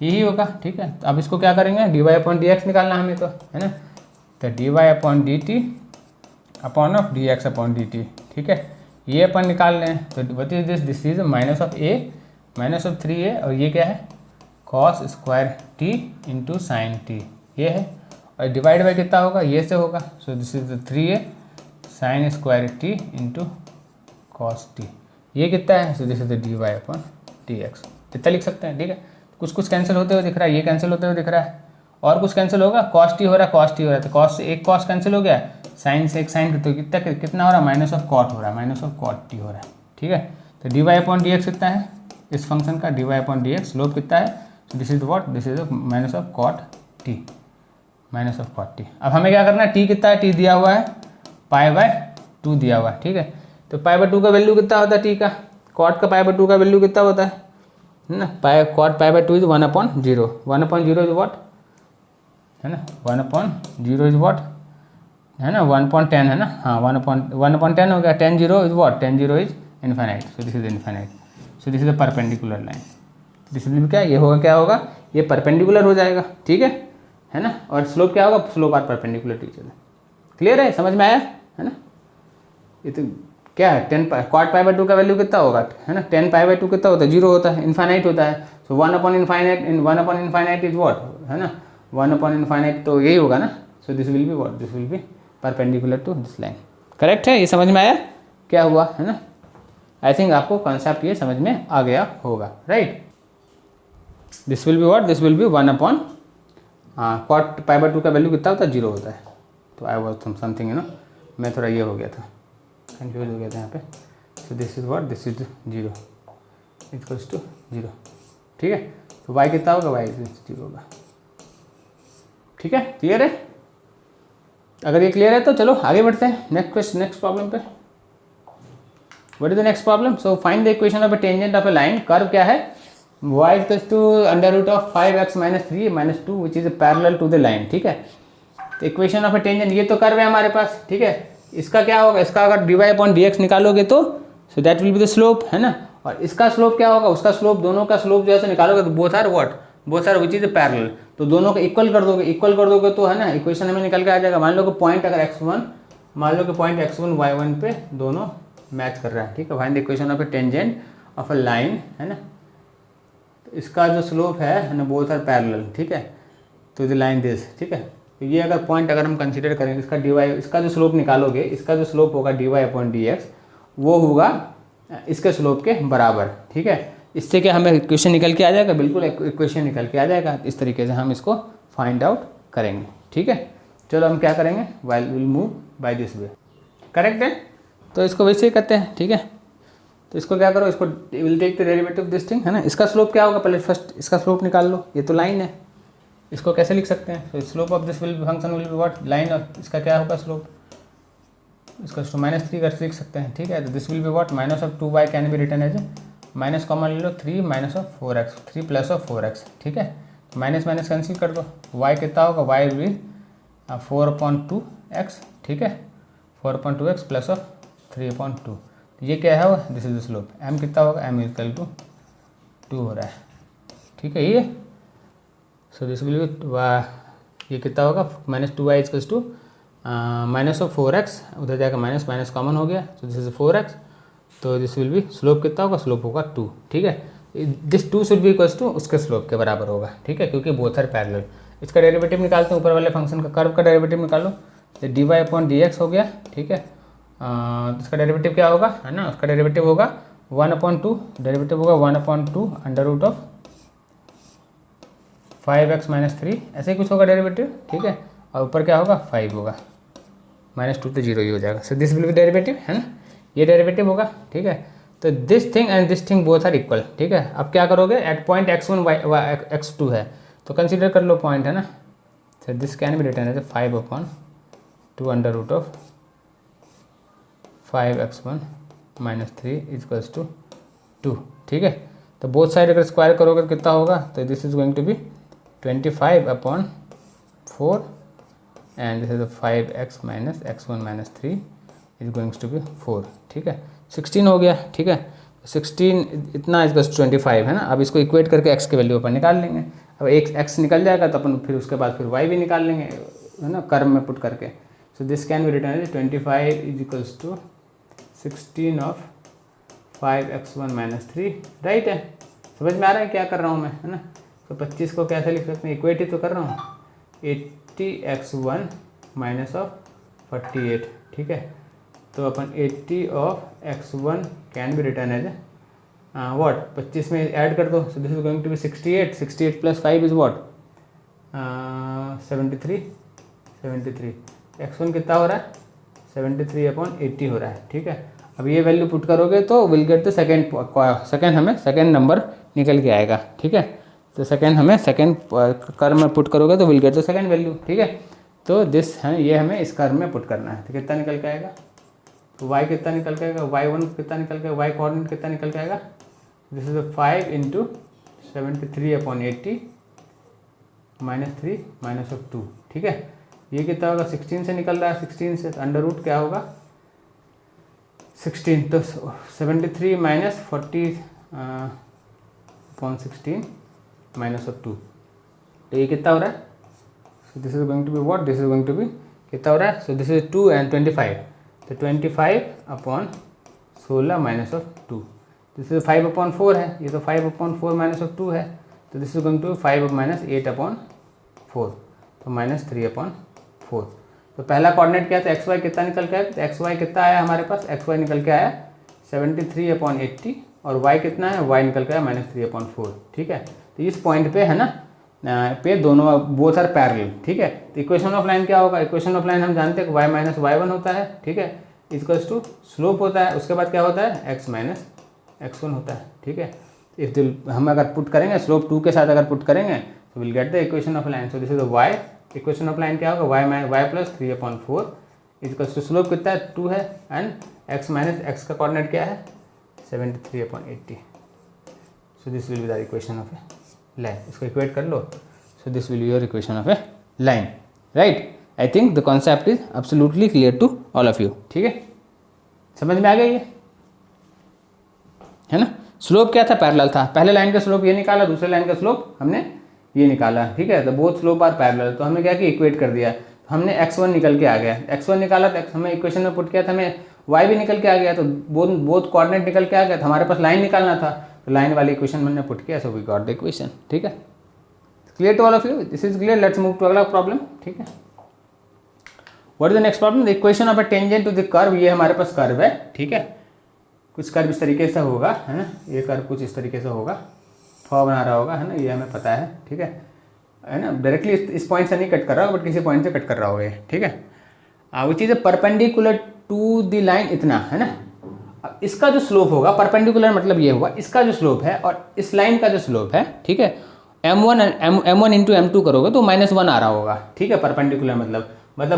यही होगा, ठीक है। तो अब इसको क्या करेंगे, dy अपॉन dx निकालना हमें तो, है ना, तो dy upon dt upon of dx upon dt, ठीक है, ये अपन निकाल लें, तो what is this, this is minus of a minus of 3a, और ये क्या है cos square T into sine T, ये है, और डिवाइड बाई कितना होगा, ये से होगा, so this is 3a sine square T into cos T, ये कितना है, so this is dy upon dx, कितना लिख सकते हैं, ठीक है। कुछ कुछ कैंसिल होते हुए दिख रहा है, ये कैंसिल होते हुए दिख रहा है, और कुछ कैंसिल होगा, कॉस टी हो रहा है, कॉस टी हो रहा है, तो कॉस से एक कॉस कैंसिल हो गया, साइन से एक साइन, तो कितना हो रहा है, माइनस ऑफ कॉट हो रहा है, माइनस ऑफ कॉट टी हो रहा है, ठीक है। तो dy अपॉन dx कितना है इस फंक्शन का, dy अपॉन dx स्लोप कितना है, तो this is what, this is minus of cot t, minus of cot t. अब हमें क्या करना है, टी कितना है, टी दिया हुआ है π/2 दिया हुआ है, ठीक है। तो π/2 का वैल्यू कितना होता है टी का, कॉट का π/2 का वैल्यू कितना होता है ना, कॉट π/2 इज 1/0, 1/0 इज व्हाट है ना, 1/0 इज व्हाट है ना, 1/10 है ना, हाँ 1/10 हो गया, 10 0 is what, 10 0 is infinite, so this is infinite, so this is a perpendicular line, this will क्या, ये होगा, क्या होगा, ये परपेंडिकुलर हो जाएगा, ठीक है ना, और स्लोप क्या होगा, slope are perpendicular to each other, clear है, समझ में आया है ना। ये तो क्या है, 10 कॉट π/2 का वैल्यू कितना होगा है ना, 10 π/2 कितना होता है, 0 होता है, इन्फाइनाइट होता है, सो 1/इनफाइनाइट इज व्हाट है ना, 1/इनफाइनाइट, तो यही होगा ना, so this will be what, this will be perpendicular to this line, correct है, ये समझ में आया क्या हुआ है ना। आई थिंक आपको कॉन्सेप्ट ये समझ में आ गया होगा, right. This will be what, this will be 1/, cot π/2 का वैल्यू कितना होता है, 0 होता है, तो I was something you know, मैं थोड़ा ये हो गया था, कंफ्यूज हो गया था यहाँ पे, so this is what, this is 0 equals to 0, ठीक है। तो y कितना होगा, y इज 0 होगा, ठीक है, क्लियर है। अगर ये क्लियर है तो चलो आगे बढ़ते हैं नेक्स्ट प्रॉब्लम पे। What is the next problem, so find the equation of a tangent of a line, curve क्या है, y equals to √of 5x - 3 - 2 which is parallel to the line, ठीक है। तो इक्वेशन ऑफ अ टेंजेंट, ये तो curve है हमारे पास, ठीक है, इसका क्या होगा, इसका अगर dy अपॉन dx निकालोगे तो so that will be the slope है ना, और इसका स्लोप क्या होगा, उसका स्लोप, दोनों का स्लोप जैसे निकालोगे तो both are what, both are which is parallel, तो दोनों को इक्वल कर दोगे तो है ना, इक्वेशन हमें निकल के आ जाएगा। मान लो कि पॉइंट अगर x1, मान लो कि पॉइंट x1 y1 पे दोनों मैच कर रहा है, ठीक है, find the equation of a tangent of a line है ना, तो इसका जो स्लोप है ना, बोथ आर पैरेलल, ठीक है, तो द लाइन दिस, ठीक है। तो ये अगर पॉइंट अगर हम कंसीडर करेंगे, इसका dy, इसका जो स्लोप निकालोगे, इसका जो स्लोप होगा dy अपॉन dx वो होगा इसके स्लोप के बराबर, ठीक है। इससे क्या हमें इक्वेशन निकल के आ जाएगा, बिल्कुल इक्वेशन निकल के आ जाएगा, इस तरीके से हम इसको फाइंड आउट करेंगे, ठीक है। चलो हम क्या करेंगे, while will move by this way, correct है, तो इसको वैसे ही करते हैं, ठीक है। तो इसको क्या करो, इसको will take the derivative this thing है ना, इसका स्लोप क्या होगा, पहले फर्स्ट इसका स्लोप निकाल लो, ये तो लाइन है, इसको कैसे लिख सकते हैं, तो slope of this will function will be what, line of इसका क्या होगा स्लोप, इसका -3 कर लिख सकते हैं, ठीक है। तो this will be what, minus of 2y can be written as minus common ले लो 3 minus of 4x, 3 plus of 4x, ठीक है, माइनस माइनस कैंसिल कर दो, y कितना होगा, y विल बी 4/2x, ठीक है, 4/2x प्लस ऑफ 3/2, ये क्या है, this is the slope, m कितना होगा, m इक्वल टू 2 हो रहा है, ठीक है, ये सो दिस विल बी, ये कितना होगा, -2y equals to minus of 4x, उधर जाकर माइनस माइनस कॉमन हो गया, तो दिस इज 4x, तो दिस विल बी, स्लोप कितना होगा, स्लोप होगा 2, ठीक है। This 2 should be equals to उसके स्लोप के बराबर होगा, ठीक है, क्योंकि बोथ आर पैरेलल। इसका डेरिवेटिव निकालते हैं, ऊपर वाले फंक्शन का, कर्व का डेरिवेटिव निकालो, तो dy अपॉन dx हो गया, ठीक है। इसका डेरिवेटिव क्या होगा है ना, उसका डेरिवेटिव होगा 1/2, डेरिवेटिव होगा 1/2 √of 5x - 3, ऐसे ही कुछ होगा डेरिवेटिव, ठीक है, और ऊपर क्या होगा 5 होगा, -2 तो 0 ही हो जाएगा, so this will be derivative है ना, ये डेरिवेटिव होगा, ठीक है। तो this thing and this thing both are equal, ठीक है। अब क्या करोगे, एट पॉइंट x1 x2 है, तो कंसीडर कर लो पॉइंट है ना, तो this can be written as 5/2 √of 5x1 - 3 equals to 2, ठीक है। तो बोथ साइड अगर स्क्वायर करोगे कितना होगा, तो this is going to be 25/4 and this is the 5x minus x1 minus 3 is going to be 4, ठीक है, 16 हो गया, ठीक है, 16 इतना इज 25 है ना। अब इसको इक्वेट करके x के वैल्यू अपन निकाल लेंगे, अब एक x निकल जाएगा तो अपन फिर उसके बाद फिर y भी निकाल लेंगे है ना, कर्व में पुट करके। So this can be written as 25 is equals to 16 of 5x1 minus 3, right है, समझ में आ रहा है क्या कर रहा हूँ मैं है ना। तो 25 को कैसे लिख सकते हैं, इक्वेट ही तो कर रहा हूँ, 80x1 माइनस ऑफ 48, ठीक है। तो अपन 80 of x1 can be return as what, 25 में ऐड कर दो, so this is going to be 68 plus 5 is what 73 x1 कितना हो रहा है 73/80 हो रहा है, ठीक है। अब ये वैल्यू पुट करोगे तो विल गेट द सेकेंड हमें सेकेंड नंबर निकल के आएगा, ठीक है। तो सेकेंड हमें सेकेंड कर्व में पुट करोगे तो will get the second value, ठीक है। तो दिस है, ये हमें इस कर्व में पुट करना है, तो कितना निकल के आएगा, तो y कितना निकल के आएगा, y1 कितना निकल के, y कोऑर्डिनेट कितना निकल के आएगा, दिस इज 5 × 73/80 -3 -2, ठीक है। ये कितना होगा 16 से निकल रहा है, 16 से अंडर रूट क्या होगा 16, तो 73 - 40/16 -2, तो ये कितना हो रहा है, so this is going to be what, this is going to be कितना हो रहा है, सो दिस इज 2 and 25, तो 25/16 -2, दिस इज 5/4 है, ये तो 5/4 -2 है, तो दिस इज गोइंग टू 5 - 8/4, तो -3/4। तो पहला कोऑर्डिनेट क्या था, एक्स वाई कितना निकल के आया, तो एक्स वाई कितना आया हमारे पास, एक्स वाई निकल के आया 73/80 और वाई कितना है, वाई निकल के आया -3/4, ठीक है। तो इस पॉइंट पे है ना पे दोनों बोथ आर पैरेलल, ठीक है। तो इक्वेशन ऑफ लाइन क्या होगा, इक्वेशन ऑफ लाइन हम जानते हैं y - y1 होता है, ठीक है, इक्वल्स टू स्लोप होता है, उसके बाद क्या होता है x - x1 होता है, ठीक है। इफ हम अगर पुट करेंगे स्लोप 2 के साथ अगर पुट करेंगे तो will get the equation of line, so this is y, equation of line क्या होगा y + 3/4 इक्वल्स टू स्लोप कितना है 2 है, एंड x - x का कोऑर्डिनेट क्या है 73/80, so this will be the equation of a line, इसको इक्वेट कर लो, so this will be your equation of a line, right. I think the concept is absolutely clear to all of you, ठीक है, समझ में आ गया ये, है ना। स्लोप क्या था, पैरेलल था, पहले लाइन का स्लोप ये निकाला, दूसरे लाइन का स्लोप हमने ये निकाला, ठीक है। तो बोथ स्लोप आर पैरेलल, तो हमने क्या किया इक्वेट कर दिया, तो हमने x1 निकल के आ गया, x1 निकाला तो हमें इक्वेशन में पुट किया था, हमें y भी निकल के आ गया, तो बोथ कोऑर्डिनेट निकल के आ गया, तो हमारे पास लाइन निकालना था, तो लाइन वाली इक्वेशन मैंने पुट किया, so we got the equation, ठीक है। Clear to all of you, this is clear, let's move to अगला प्रॉब्लम, ठीक है। What is the next problem, the equation of a tangent to the curve, ये हमारे पास curve है, ठीक है। कुछ कर्व इस तरीके से होगा, है ना, ये कर्व कुछ इस तरीके से होगा, फॉ बना रहा होगा, है ना, ये हमें पता है, ठीक है ना। डायरेक्टली इस पॉइंट से नहीं कट कर रहा होगा, बट किसी पॉइंट से कट कर रहा होगा, ठीक है। वो चीज़ है परपेंडिकुलर टू द लाइन इतना, है ना। अब इसका जो स्लोप होगा, परपेंडिकुलर मतलब ये हुआ, इसका जो स्लोप है और इस लाइन का जो स्लोप है, ठीक है, m1 × m2 करोगे तो -1 आ रहा होगा, ठीक है। परपेंडिकुलर मतलब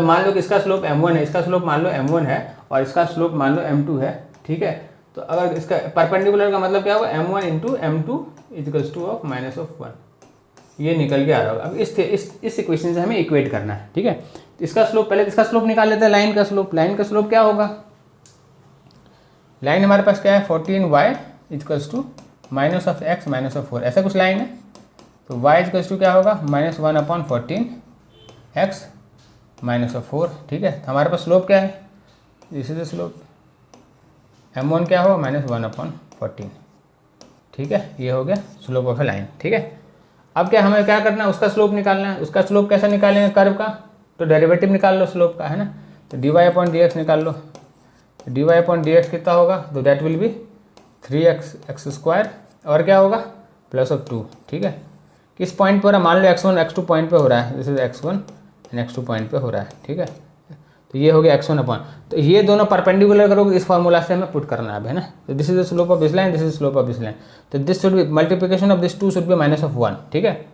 मान लो कि इसका स्लोप m1 है, इसका स्लोप मान लो m1 है और इसका स्लोप मान लो m2 है, ठीक है। तो अगर इसका परपेंडिकुलर का मतलब क्या होगा, m1 × m2 equals two of -1, ये निकल के आ रहा होगा। अब इस इक्वेशन से हमें इक्वेट करना है, ठीक है। तो इसका स्लोप, पहले इसका स्लोप निकाल लेते हैं, लाइन का स्लोप क्या होगा, लाइन हमारे पास क्या है 14y इक्वल्स टू -(x - 4), ऐसा कुछ लाइन है, तो y इक्वल्स टू क्या होगा -1/14 x - 4, ठीक है। तो हमारे पास स्लोप क्या है, this is the slope, m1 क्या होगा -1/14, ठीक है, ये हो गया स्लोप ऑफ ए लाइन, ठीक है। अब क्या हमें क्या करना है, उसका स्लोप निकालना है, उसका स्लोप कैसा निकालेंगे कर्व का, तो डेरिवेटिव निकाल लो स्लोप का, है ना। तो dy/dx निकाल लो, dy/dx कितना होगा, तो दैट विल बी 3x² और क्या होगा +2, ठीक है। किस पॉइंट पर हो रहा है, मान लो x1 x2 पॉइंट पे हो रहा है, this is x1 and x2 point पे हो रहा है, ठीक है। तो ये हो गया x1 अपॉन, तो ये दोनों परपेंडिकुलर करोगे, इस फार्मूला से हमें पुट करना है ना। तो this is the slope of this line, this is slope of this line, तो this should be multiplication of this 2 should be -1, ठीक है।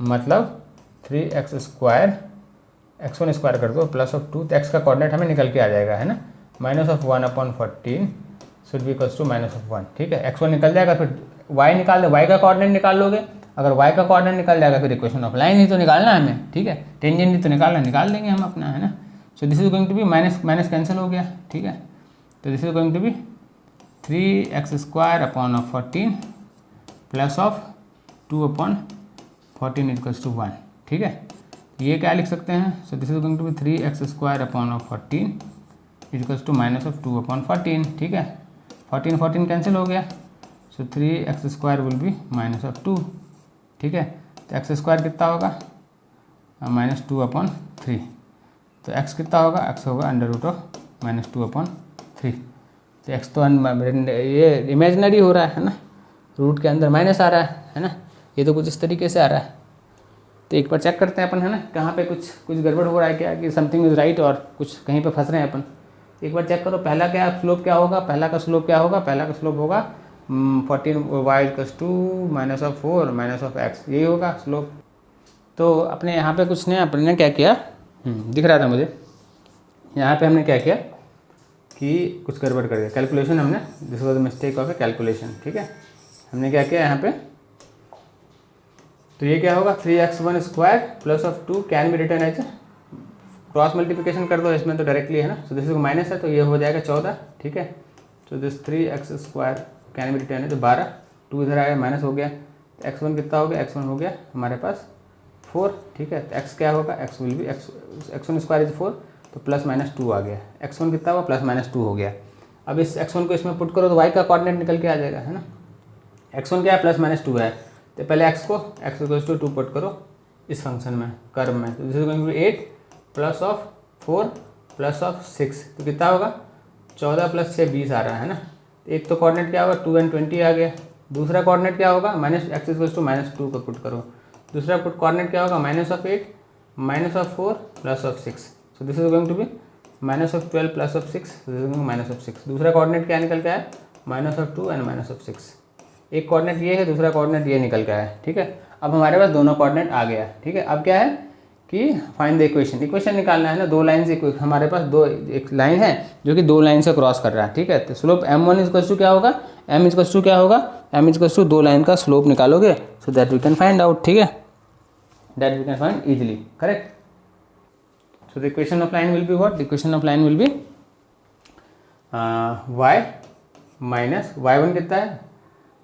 मतलब 3x² x1² कर दो +2, तो x का कोऑर्डिनेट हमें निकल के आ जाएगा, है ना, -1/14 शुड बी इक्वल्स टू -1, ठीक है। x1 निकल जाएगा, फिर y निकाल दो, y का कोऑर्डिनेट निकाल लोगे, अगर y का कोऑर्डिनेट निकल जाएगा फिर इक्वेशन ऑफ लाइन ही तो निकालना है हमें, ठीक है, टेंजेंट ही तो निकाल देंगे हम अपना, है ना। So this is going to be minus cancel हो गया, ठीक है। तो this is going to be 3x² plus of 2/14 equals to 1, ठीक है। ये क्या लिख सकते हैं, so this is going to be 3x² equals to -2/14, ठीक है। 14 कैंसिल हो गया, सो 3x² विल बी -2, ठीक है। तो एक्स स्क्वायर कितना होगा -2/3। तो एक्स कितना होगा, एक्स होगा √(-2/3). तो एक्स तो ये इमेजिनरी हो रहा है ना, रूट के अंदर माइनस आ रहा है ना, ये तो कुछ इस तरीके से आ रहा है। तो एक बार चेक करते हैं अपन, है ना, कहाँ पे कुछ गड़बड़ हो रहा है क्या, कि समथिंग इज़ राइट और कुछ कहीं पे फंस रहे हैं अपन। एक बार चेक करो, पहला क्या स्लोप क्या होगा, पहला का स्लोप क्या होगा, पहला का स्लोप होगा 14y = 2 -4 -x, यही होगा स्लोप। तो अपने यहाँ पे कुछ ने अपने क्या किया, दिख रहा था मुझे, यहाँ पे हमने क्या किया कि कुछ गड़बड़ कर दिया, कैलकुलेशन हमने, this was the mistake of A calculation. ठीक है, हमने क्या किया यहाँ पे, तो ये क्या होगा 3x1² + 2 can be return as, cross multiplication कर दो इसमें तो डायरेक्टली, है ना। सो दिस माइनस है तो ये हो जाएगा 14। ठीक है, तो this 3x² can be return है, तो 12, 2 इधर आया माइनस हो गया, तो x1 कितना हो गया, x1 हो गया हमारे पास 4। ठीक है, तो x क्या होगा, x विल बी x1² = 4, तो +-2 आ गया, x1 कितना हुआ +-2 हो गया। अब इस x1 को इसमें पुट करो तो y का कोऑर्डिनेट निकल के आ जाएगा, है ना। x1 क्या है, +-2 है, तो पहले x को x = 2 पुट करो इस फंक्शन में, कर्व में, तो this is going to be 8 + 4 + 6, तो कितना होगा 14 + 6 20 आ रहा है ना। एक तो कोऑर्डिनेट क्या होगा 2 और 20 आ गया, दूसरा कोऑर्डिनेट क्या होगा -x = -2 को पुट करो, दूसरा कोऑर्डिनेट क्या होगा -8 -4 + 6, so this is going to be -12 + 6, this is going -6। दूसरा कोऑर्डिनेट क्या निकल के आया -2 एंड -6, एक कोऑर्डिनेट ये है, दूसरा कोऑर्डिनेट ये निकल के आया। ठीक है, अब हमारे पास दोनों कोऑर्डिनेट आ गया। ठीक है, अब क्या है कि फाइंड द इक्वेशन निकालना है ना, दो लाइन से हमारे पास एक लाइन है जो कि दो लाइन से क्रॉस कर रहा है। ठीक है, तो स्लोप m1 = क्या होगा, m = 2 लाइन का स्लोप निकालोगे, so that we can find out. ठीक है, that we can find easily, correct. So the equation of line will be what, the equation of line will be y - y1 कितना है,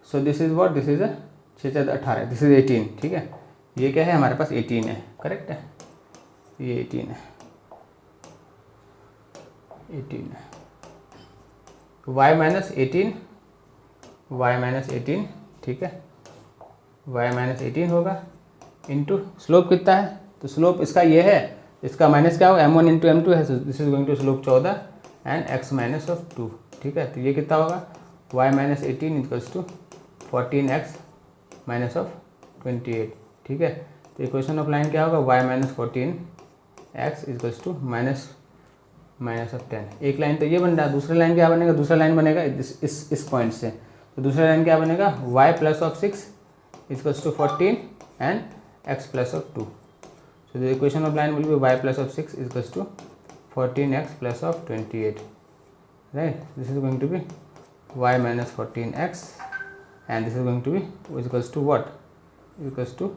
so this is what, this is 6×18, this is 18। ठीक है, ये क्या है हमारे पास 18 है, करेक्ट है, ये 18 है, 18 है, y - 18, ठीक है, y - 18 होगा इंटू स्लोप कितना है, तो स्लोप इसका ये है, इसका माइनस क्या होगा m1 × m2 है, so this is going to slope 14 and x - 2। ठीक है, तो ये कितना होगा y - 18 = 14x - 28। ठीक है, तो इक्वेशन ऑफ लाइन क्या होगा y - 14x = -10। एक लाइन तो ये बन रहा है, दूसरा लाइन क्या बनेगा, दूसरा लाइन बनेगा इस पॉइंट से, तो दूसरा लाइन क्या बनेगा y + 6 = 14 and x + 2। So the equation of line will be y + 6 = 14x + 28, right. This is going to be y - 14x and this is going to be equals to what, equals to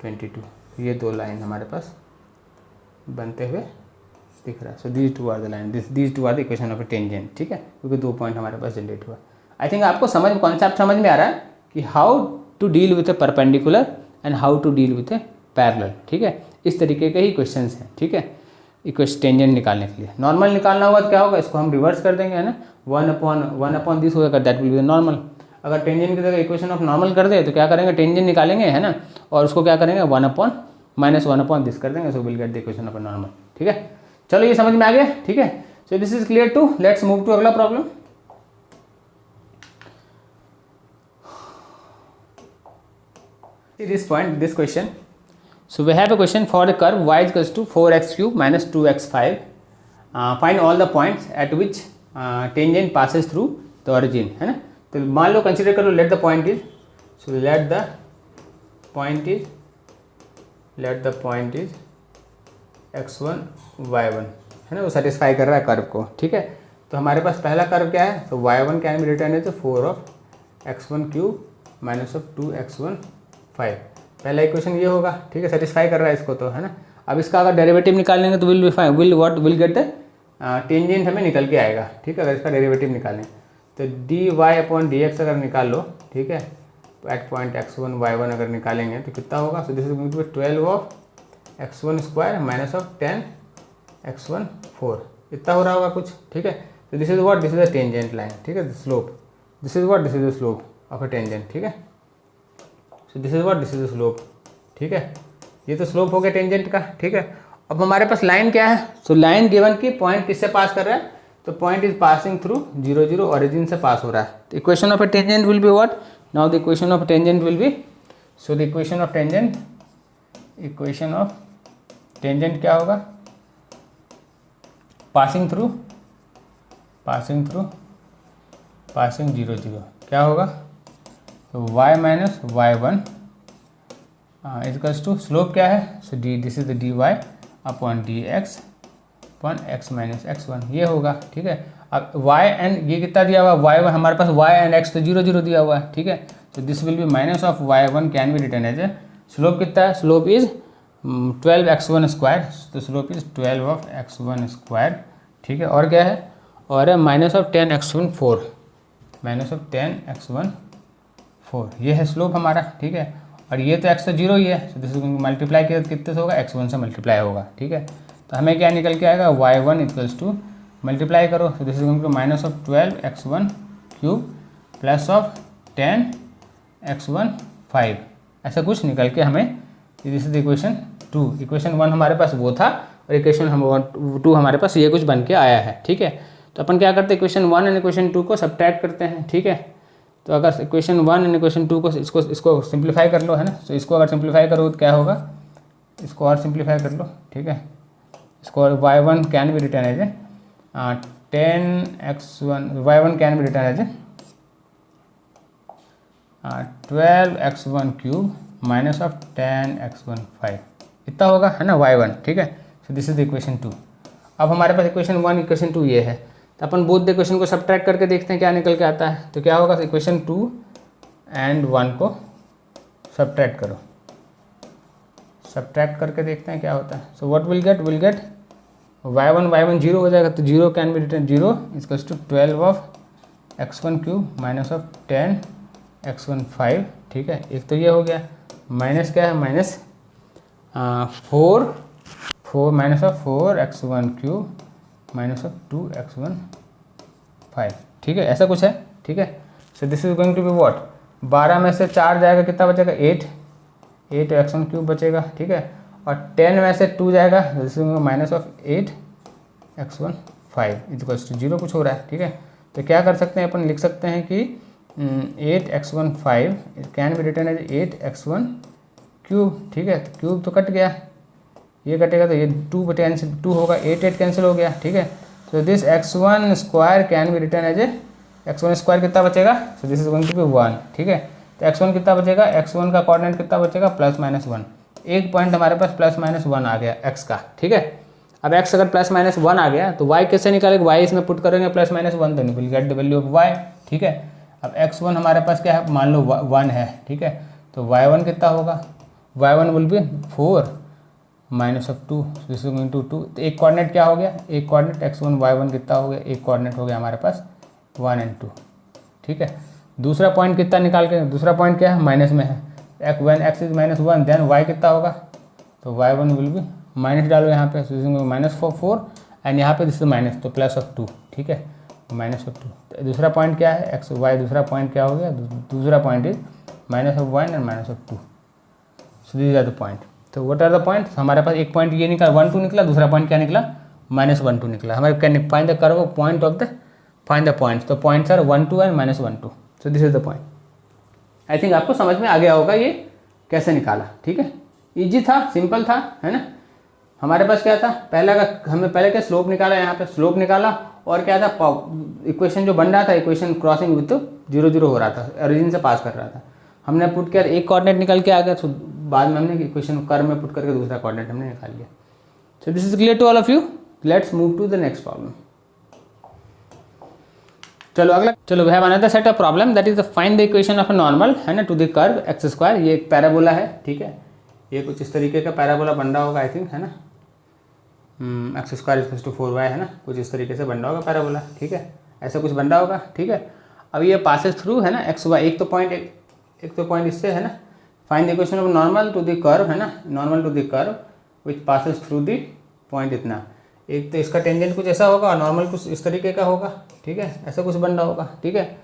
22। ये दो line हमारे पास बनते हुए दिख रहा है। So these two are the line, these two are the equation of a tangent. ठीक है, क्योंकि 2 पॉइंट हमारे पास जनरेट हुआ। आई थिंक आपको कॉन्सेप्ट समझ में आ रहा है कि how to deal with a perpendicular and how to deal with a parallel. ठीक है, इस तरीके के ही क्वेश्चन हैं। ठीक है, इक्वेशन टेंजेंट निकालने के लिए नॉर्मल निकालना होगा तो क्या होगा, इसको हम रिवर्स कर देंगे, है ना, 1/1 दिस होगा, that will be the normal. अगर टेंजेंट की जगह इक्वेशन ऑफ नॉर्मल कर दे तो क्या करेंगे, टेंजेंट निकालेंगे, है ना, और उसको क्या करेंगे -1 दिस कर देंगे, सो will get the equation of a normal. ठीक है, चलो ये समझ में आ गया। ठीक है, so this is clear to, let's move to अगला problem. This point, this question, so we have a question for the curve y = 4x³ - 2x5, find all the points at which tangent passes through the origin, है ना। तो मान low consider करो, let the point is, so let the point is x1 y1, है ना, वो satisfy कर रहा है कर्व को। ठीक है, तो हमारे पास पहला कर्व क्या है, तो y1 can be return as 4x1³ - 2x1 5, पहला इक्वेशन ये होगा। ठीक है, सेटिस्फाई कर रहा है इसको तो, है ना। अब इसका अगर डेरिवेटिव निकालेंगे तो विल गेट टेंजेंट हमें निकल के आएगा। ठीक है, अगर इसका डेरिवेटिव निकालें तो dy/dx अगर निकाल लो, ठीक है, एट पॉइंट x1 y1 अगर निकालेंगे तो कितना होगा, so this is going to be 12x1² - 10x1 4, इतना हो रहा होगा कुछ। ठीक है, तो this is what, this is a tangent line. ठीक है, slope, this is what, this is the slope of a tangent. ठीक है, so this is what, this is slope, ठीक है। ये तो स्लोप हो गया टेंजेंट का, ठीक है। अब हमारे पास लाइन क्या है, सो लाइन गिवन की पॉइंट किससे पास कर रहा है, तो point is passing through 0 0, origin से पास हो रहा है। तो equation of a tangent will be what, now the equation of tangent will be, so the equation of tangent क्या होगा, पासिंग थ्रू 0 0 क्या होगा, तो y minus y1 equals to slope क्या है, so D, this is the dy upon dx upon x minus x1, ये होगा, ठीक है। अब y एंड ये कितना दिया हुआ है, y हमारे पास y एंड x तो 0 0 दिया हुआ है, ठीक है। तो this will be minus of y1 can be return as a, slope कितना है, स्लोप इज 12x1 स्क्वायर, तो slope is 12 of x1 square, ठीक है। और क्या है, और है minus of 10x1 4, minus of 10x1 4, ये है स्लोप हमारा, ठीक है। और ये तो x तो 0 ही है, तो दिस मल्टीप्लाई किया कितने से होगा, x1 से मल्टीप्लाई होगा, ठीक है। तो हमें क्या निकल के आएगा, y1 इक्वल्स टू मल्टीप्लाई करो, तो this is going to minus of 12x1 cube plus of 10x1 5, ऐसा कुछ निकल के हमें, दिस इज इक्वेशन 2। इक्वेशन 1 हमारे पास वो था, और इक्वेशन 2 हमारे पास ये कुछ बन के आया है, ठीक है। तो अपन क्या करते हैं, इक्वेशन 1 एंड इक्वेशन 2 को सब्ट्रैक्ट करते हैं, ठीक है। तो अगर इक्वेशन 1 एंड इक्वेशन 2 को इसको सिंप्लीफाई कर लो, है ना। तो इसको अगर सिंप्लीफाई करो तो क्या होगा, इसको और सिंप्लीफाई कर लो, ठीक है। इसको y1 can be return as a 10x1, y1 can be return as a 12x1 cube minus of 10x1 5, इतना होगा, है ना, y1, ठीक है। So this is equation 2। अब हमारे पास इक्वेशन 1 इक्वेशन 2 ये है, तो अपन बोथ द इक्वेशन को सब्ट्रैक्ट करके देखते हैं क्या निकल के आता है। तो क्या होगा, इक्वेशन 2 एंड 1 को सब्ट्रैक्ट करो, सब्ट्रैक्ट करके देखते हैं क्या होता है। So what will get, y1 0 हो जाएगा, तो 0 can be written 0 equals to 12 of x1 cube minus of 10x1 5, ठीक है। एक तो ये हो गया, माइनस क्या है, minus 4 minus of 4x1 cube minus of 2x1 5, ठीक है, ऐसा कुछ है, ठीक है। So this is going to be what, 12 में से 4 जाएगा, कितना बचेगा, 8x1 क्यूब बचेगा, ठीक है। और 10 में से 2 जाएगा, this is minus of 8x1 5 equals to 0 कुछ हो रहा है, ठीक है। तो क्या कर सकते हैं, अपन लिख सकते हैं कि 8x1 5 can be return as 8x1 cube, ठीक है। तो क्यूब तो कट गया, ये कटेगा तो ये 2 होगा, 8 कैंसिल हो गया, ठीक है। तो this x1 square can be return as a, x1 square कितना बचेगा, so this is going to be 1, ठीक है। तो x1 कितना बचेगा, x1 का कोऑर्डिनेट कितना बचेगा, प्लस माइनस 1, एक पॉइंट हमारे पास प्लस माइनस 1 आ गया x का, ठीक है। अब x अगर प्लस माइनस 1 आ गया तो y कैसे निकालेगा, y इसमें पुट करेंगे प्लस माइनस 1, तो will get the value of y, ठीक है। अब x1 हमारे पास क्या है, मान लो 1 है, ठीक है। तो y1 कितना होगा, y1 will be 4 minus of 2, this is going to 2। तो एक कोऑर्डिनेट क्या हो गया, एक कोऑर्डिनेट x1 y1 कितना हो गया, एक कोऑर्डिनेट हो गया हमारे पास 1 एंड 2, ठीक है। दूसरा पॉइंट कितना निकाल के, दूसरा पॉइंट क्या है, माइनस में है, when x is minus 1 then y कितना होगा, तो y1 विल बी, माइनस डालो यहाँ पे, माइनस 4 एंड यहाँ पे दिस इज माइनस, तो प्लस ऑफ 2, ठीक है, माइनस ऑफ 2। दूसरा पॉइंट क्या है, x y, दूसरा पॉइंट क्या हो गया, दूसरा point is minus of 1 and minus of 2, so this are the point. तो व्हाट आर द पॉइंट, हमारे पास एक पॉइंट ये निकला 1 2 निकला, दूसरा पॉइंट क्या निकला, माइनस 1 2 निकला। हमारे can find the curve point of the, find the points, तो points are 1 2 and minus 1 2, so this is the point. I think आपको समझ में आ गया होगा ये कैसे निकाला, ठीक है। इजी था, सिंपल था, है ना। हमारे पास क्या था, पहला का हमने पहले क्या स्लोप निकाला, यहाँ पे स्लोप निकाला, और क्या था, इक्वेशन जो बन रहा था, इक्वेशन क्रॉसिंग विथ 0 0 हो रहा था, ओरिजिन से पास कर रहा था, हमने पुट किया, एक कोऑर्डिनेट निकल के आ गया, तो बाद में हमने इक्वेशन कर्व में पुट करके दूसरा कोऑर्डिनेट हमने निकाल लिया। So this is clear to all of you, let's move to the next problem. चलो अगला, चलो we have another set of problem, that is the find the equation of a normal, है ना, to the curve x square. ये एक parabola है, ठीक है, ये कुछ इस तरीके का पैराबोला बन रहा होगा आई थिंक, है ना, x square equals to 4y, है ना, कुछ इस तरीके से बन रहा होगा पैराबोला, ठीक है, ऐसा कुछ बन रहा होगा, ठीक है। अब ये पासेस थ्रू, है ना, एक्स वाई, एक तो पॉइंट इससे, है ना, find the equation of normal to the curve, है ना, normal to the curve which passes through the point इतना, एक तो इसका टेंजेंट कुछ ऐसा होगा और नॉर्मल कुछ इस तरीके का होगा, ठीक है, ऐसा कुछ बन रहा होगा, ठीक है।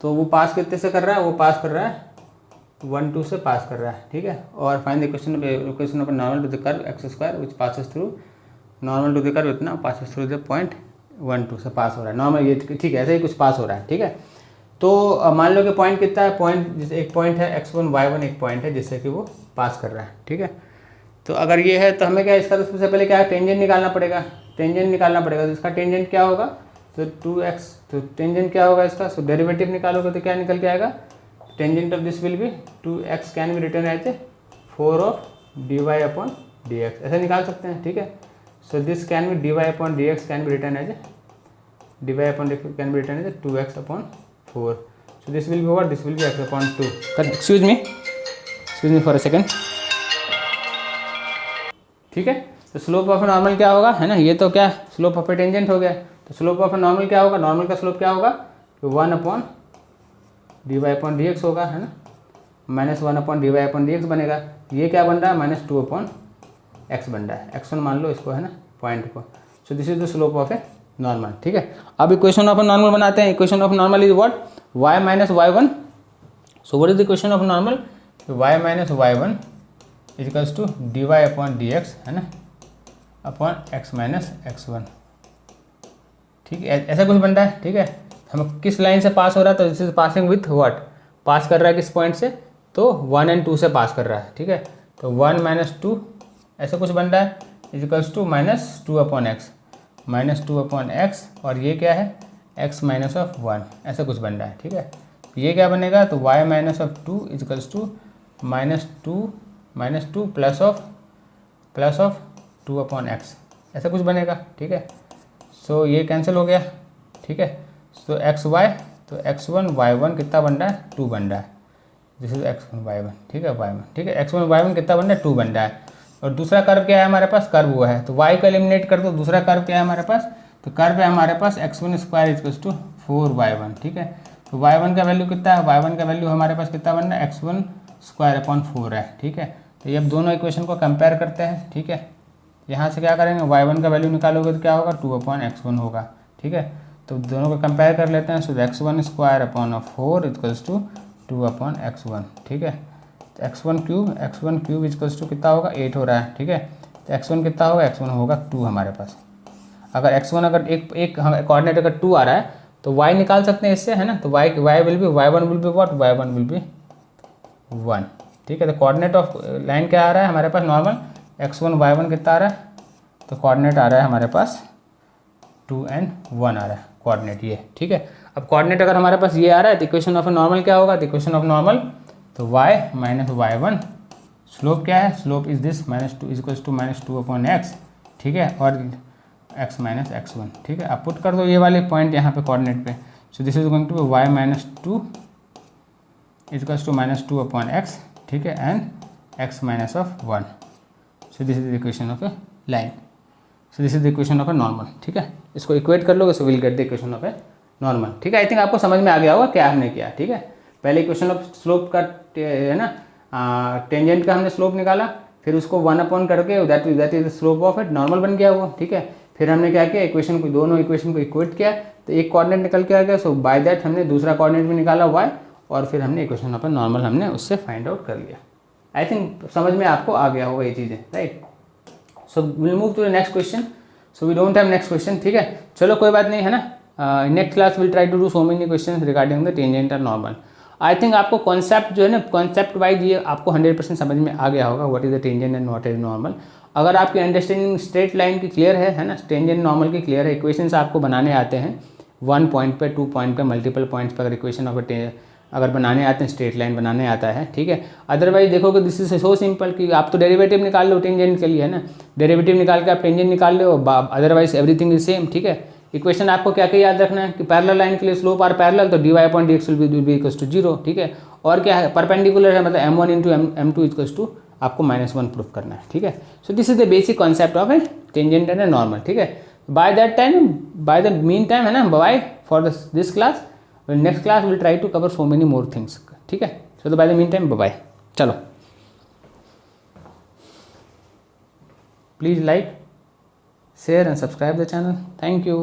तो वो पास कितने से कर रहा है, वो पास कर रहा है 1 2 से पास कर रहा है, ठीक है। और find the equation of normal to the curve x square which passes through normal to the curve इतना पासेस थ्रू द पॉइंट 1 2 से पास हो रहा है नॉर्मल, ये ठीक है, ऐसे ही कुछ पास हो रहा है, ठीक है। तो मान लो कि पॉइंट कितना है, पॉइंट जैसे एक पॉइंट है x1 y1 एक पॉइंट है जिससे कि वो पास कर रहा है, ठीक है। तो अगर ये है तो हमें क्या इसका तो सबसे पहले क्या है टेंजेंट निकालना पड़ेगा, टेंजेंट निकालना पड़ेगा। तो इसका टेंजेंट क्या होगा, तो 2x, तो टेंजेंट क्या होगा इसका, सो डेरिवेटिव निकालोगे तो क्या निकल के आएगा, tangent of this will be 2x can be return as 4 of dy upon dx, ऐसे निकाल सकते हैं, ठीक है। So this can be dy upon dx can be return as dy upon dx can be return as 2x upon 4. So this will be what? This will be x upon 2. Excuse me for a second. ठीक है, तो slope of normal क्या होगा, है ना, ये तो क्या स्लोप ऑफ टेंजेंट हो गया। तो स्लोप ऑफ नॉर्मल क्या होगा, नॉर्मल का स्लोप क्या होगा, तो 1 अपॉन dy अपॉन dx होगा, है ना, -1 अपॉन dy अपॉन dx बनेगा। ये क्या बन रहा है, -2 अपॉन x बन रहा है, x1 मान लो इसको, है ना, पॉइंट को। So this is the slope of a normal, ठीक है। अब इक्वेशन ऑफ नॉर्मल बनाते हैं। Equation of normal is what, y minus y1। So what is the equation of normal, y minus y1 equals to dy upon dx, है ना, upon x minus x1, ठीक है, ऐसा कुछ बन रहा है, ठीक है। हम किस लाइन से पास हो रहा है, तो this is passing with what, pass कर रहा है किस पॉइंट से, तो 1 और 2 से पास कर रहा है, ठीक है। तो 1 माइनस 2 ऐसा कुछ बन रहा है equals to -2 upon x, -2 upon x, और ये क्या है x माइनस ऑफ 1, ऐसा कुछ बन रहा है, ठीक है। ये क्या बनेगा, तो y minus of 2 equals to -2 plus of 2 upon x, ऐसा कुछ बनेगा, ठीक है। सो ये कैंसिल हो गया, ठीक है। सो xy, तो x1 y1 कितना बन रहा है, 2 बन रहा है, दिस इज x1 y1, ठीक है, y1, ठीक है, x1 y1 कितना बन रहा है, 2 बन रहा है। और दूसरा कर्व क्या है हमारे पास, कर्व वो है, तो y को एलिमिनेट कर दो, दूसरा कर्व क्या है हमारे पास, तो कर्व है हमारे पास x1 square equals to 4y1, ठीक है। तो y1 का वैल्यू कितना है, y1 का वैल्यू हमारे पास कितना बन रहा है, x1 स्क्वायर अपॉन 4 है, ठीक है। तो ये अब दोनों इक्वेशन को कंपेयर करते हैं, ठीक है। यहाँ से क्या करेंगे, y1 का वैल्यू निकालोगे तो क्या होगा, 2 अपॉन x1 होगा, ठीक है। तो दोनों को कंपेयर कर लेते हैं। So x1 square upon 4 equals to 2 upon x1, ठीक है। तो x1 क्यूब इक्वल्स टू कितना होगा, 8 हो रहा है, ठीक है। तो x1 कितना होगा, x1 होगा 2 हमारे पास। अगर x1 अगर एक कोऑर्डिनेट अगर 2 आ रहा है तो y निकाल सकते हैं इससे, है ना। तो y will be y1 will be what, y1 will be 1, ठीक है। तो कोऑर्डिनेट ऑफ लाइन क्या आ रहा है हमारे पास, नॉर्मल x1 y1 कितना आ रहा है, तो कोऑर्डिनेट आ रहा है हमारे पास 2 और 1 आ रहा है कोऑर्डिनेट, ये, ठीक है। अब कोऑर्डिनेट अगर हमारे पास ये आ रहा है तो इक्वेशन ऑफ नॉर्मल क्या होगा, तो इक्वेशन ऑफ नॉर्मल, तो y माइनस y1, स्लोप क्या है, slope is this -2 equals to -2 upon x, ठीक है, और x माइनस x1, ठीक है। अब पुट कर दो ये वाले पॉइंट यहाँ पे कोऑर्डिनेट पे। So this is going to be y minus 2 equals to -2 upon x, ठीक है, and x minus of 1। So this is the equation of a line, so this is the equation of a normal, ठीक है। इसको equate कर लोगे, so will get the equation of a normal, ठीक है। I think आपको समझ में आ गया होगा क्या हमने किया, ठीक है। पहले इक्वेशन ऑफ स्लोप का है ना, टेंजेंट का हमने स्लोप निकाला, फिर उसको 1 अपॉन करके that is the slope of it, normal बन गया वो, ठीक है। फिर हमने क्या किया, इक्वेशन को, दोनों इक्वेशन को इक्वेट किया, तो एक कोऑर्डिनेट निकल के आ गया। सो बाय दैट हमने दूसरा कोऑर्डिनेट भी निकाला y, और फिर हमने इक्वेशन ऑफ नॉर्मल हमने उससे फाइंड आउट कर लिया। आई थिंक समझ में आपको आ गया होगा ये चीज़ें, right. So will move to the next question. So we don't have next question, ठीक है। चलो कोई बात नहीं, है ना। Next class will try to do so many question regarding the tangent और नॉर्मल। आई थिंक आपको कॉन्सेप्ट जो है ना, कॉन्सेप्ट वाइज ये आपको 100% समझ में आ गया होगा, what is the tangent and what is normal. अगर आपकी अंडरस्टैंडिंग स्ट्रेट लाइन की क्लियर है ना, टेंजेंट नॉर्मल की क्लियर है, इक्वेशंस आपको बनाने आते हैं 1 पॉइंट पे, 2 पॉइंट पे, मल्टीपल पॉइंट्स पर अगर इक्वेशन ऑफ अगर बनाने आते हैं, स्ट्रेट लाइन बनाने आता है, ठीक है। अदरवाइज देखोगे दिस इज सो सिंपल कि आप तो डेरिवेटिव निकाल लो टेंजेंट के लिए, है ना, डेरिवेटिव निकाल के आप टेंजेंट निकाल लो, अदरवाइज एवरीथिंग इज सेम, ठीक है। इक्वेशन आपको क्या क्या याद रखना है कि पैरेलल लाइन के लिए स्लोप आर पैरेलल, तो dy upon dx will be equals to 0, ठीक है। और क्या है, परपेंडिकुलर है, मतलब m1 into m2 equals to आपको -1 प्रूफ करना है, ठीक है। So this is the basic concept of a tangent and a normal, ठीक है। By that time, by the mean time, है ना, by for this class, next class will try to cover so many more things, ठीक है। So by the mean time, bye. चलो, please like, share and subscribe the channel. Thank you.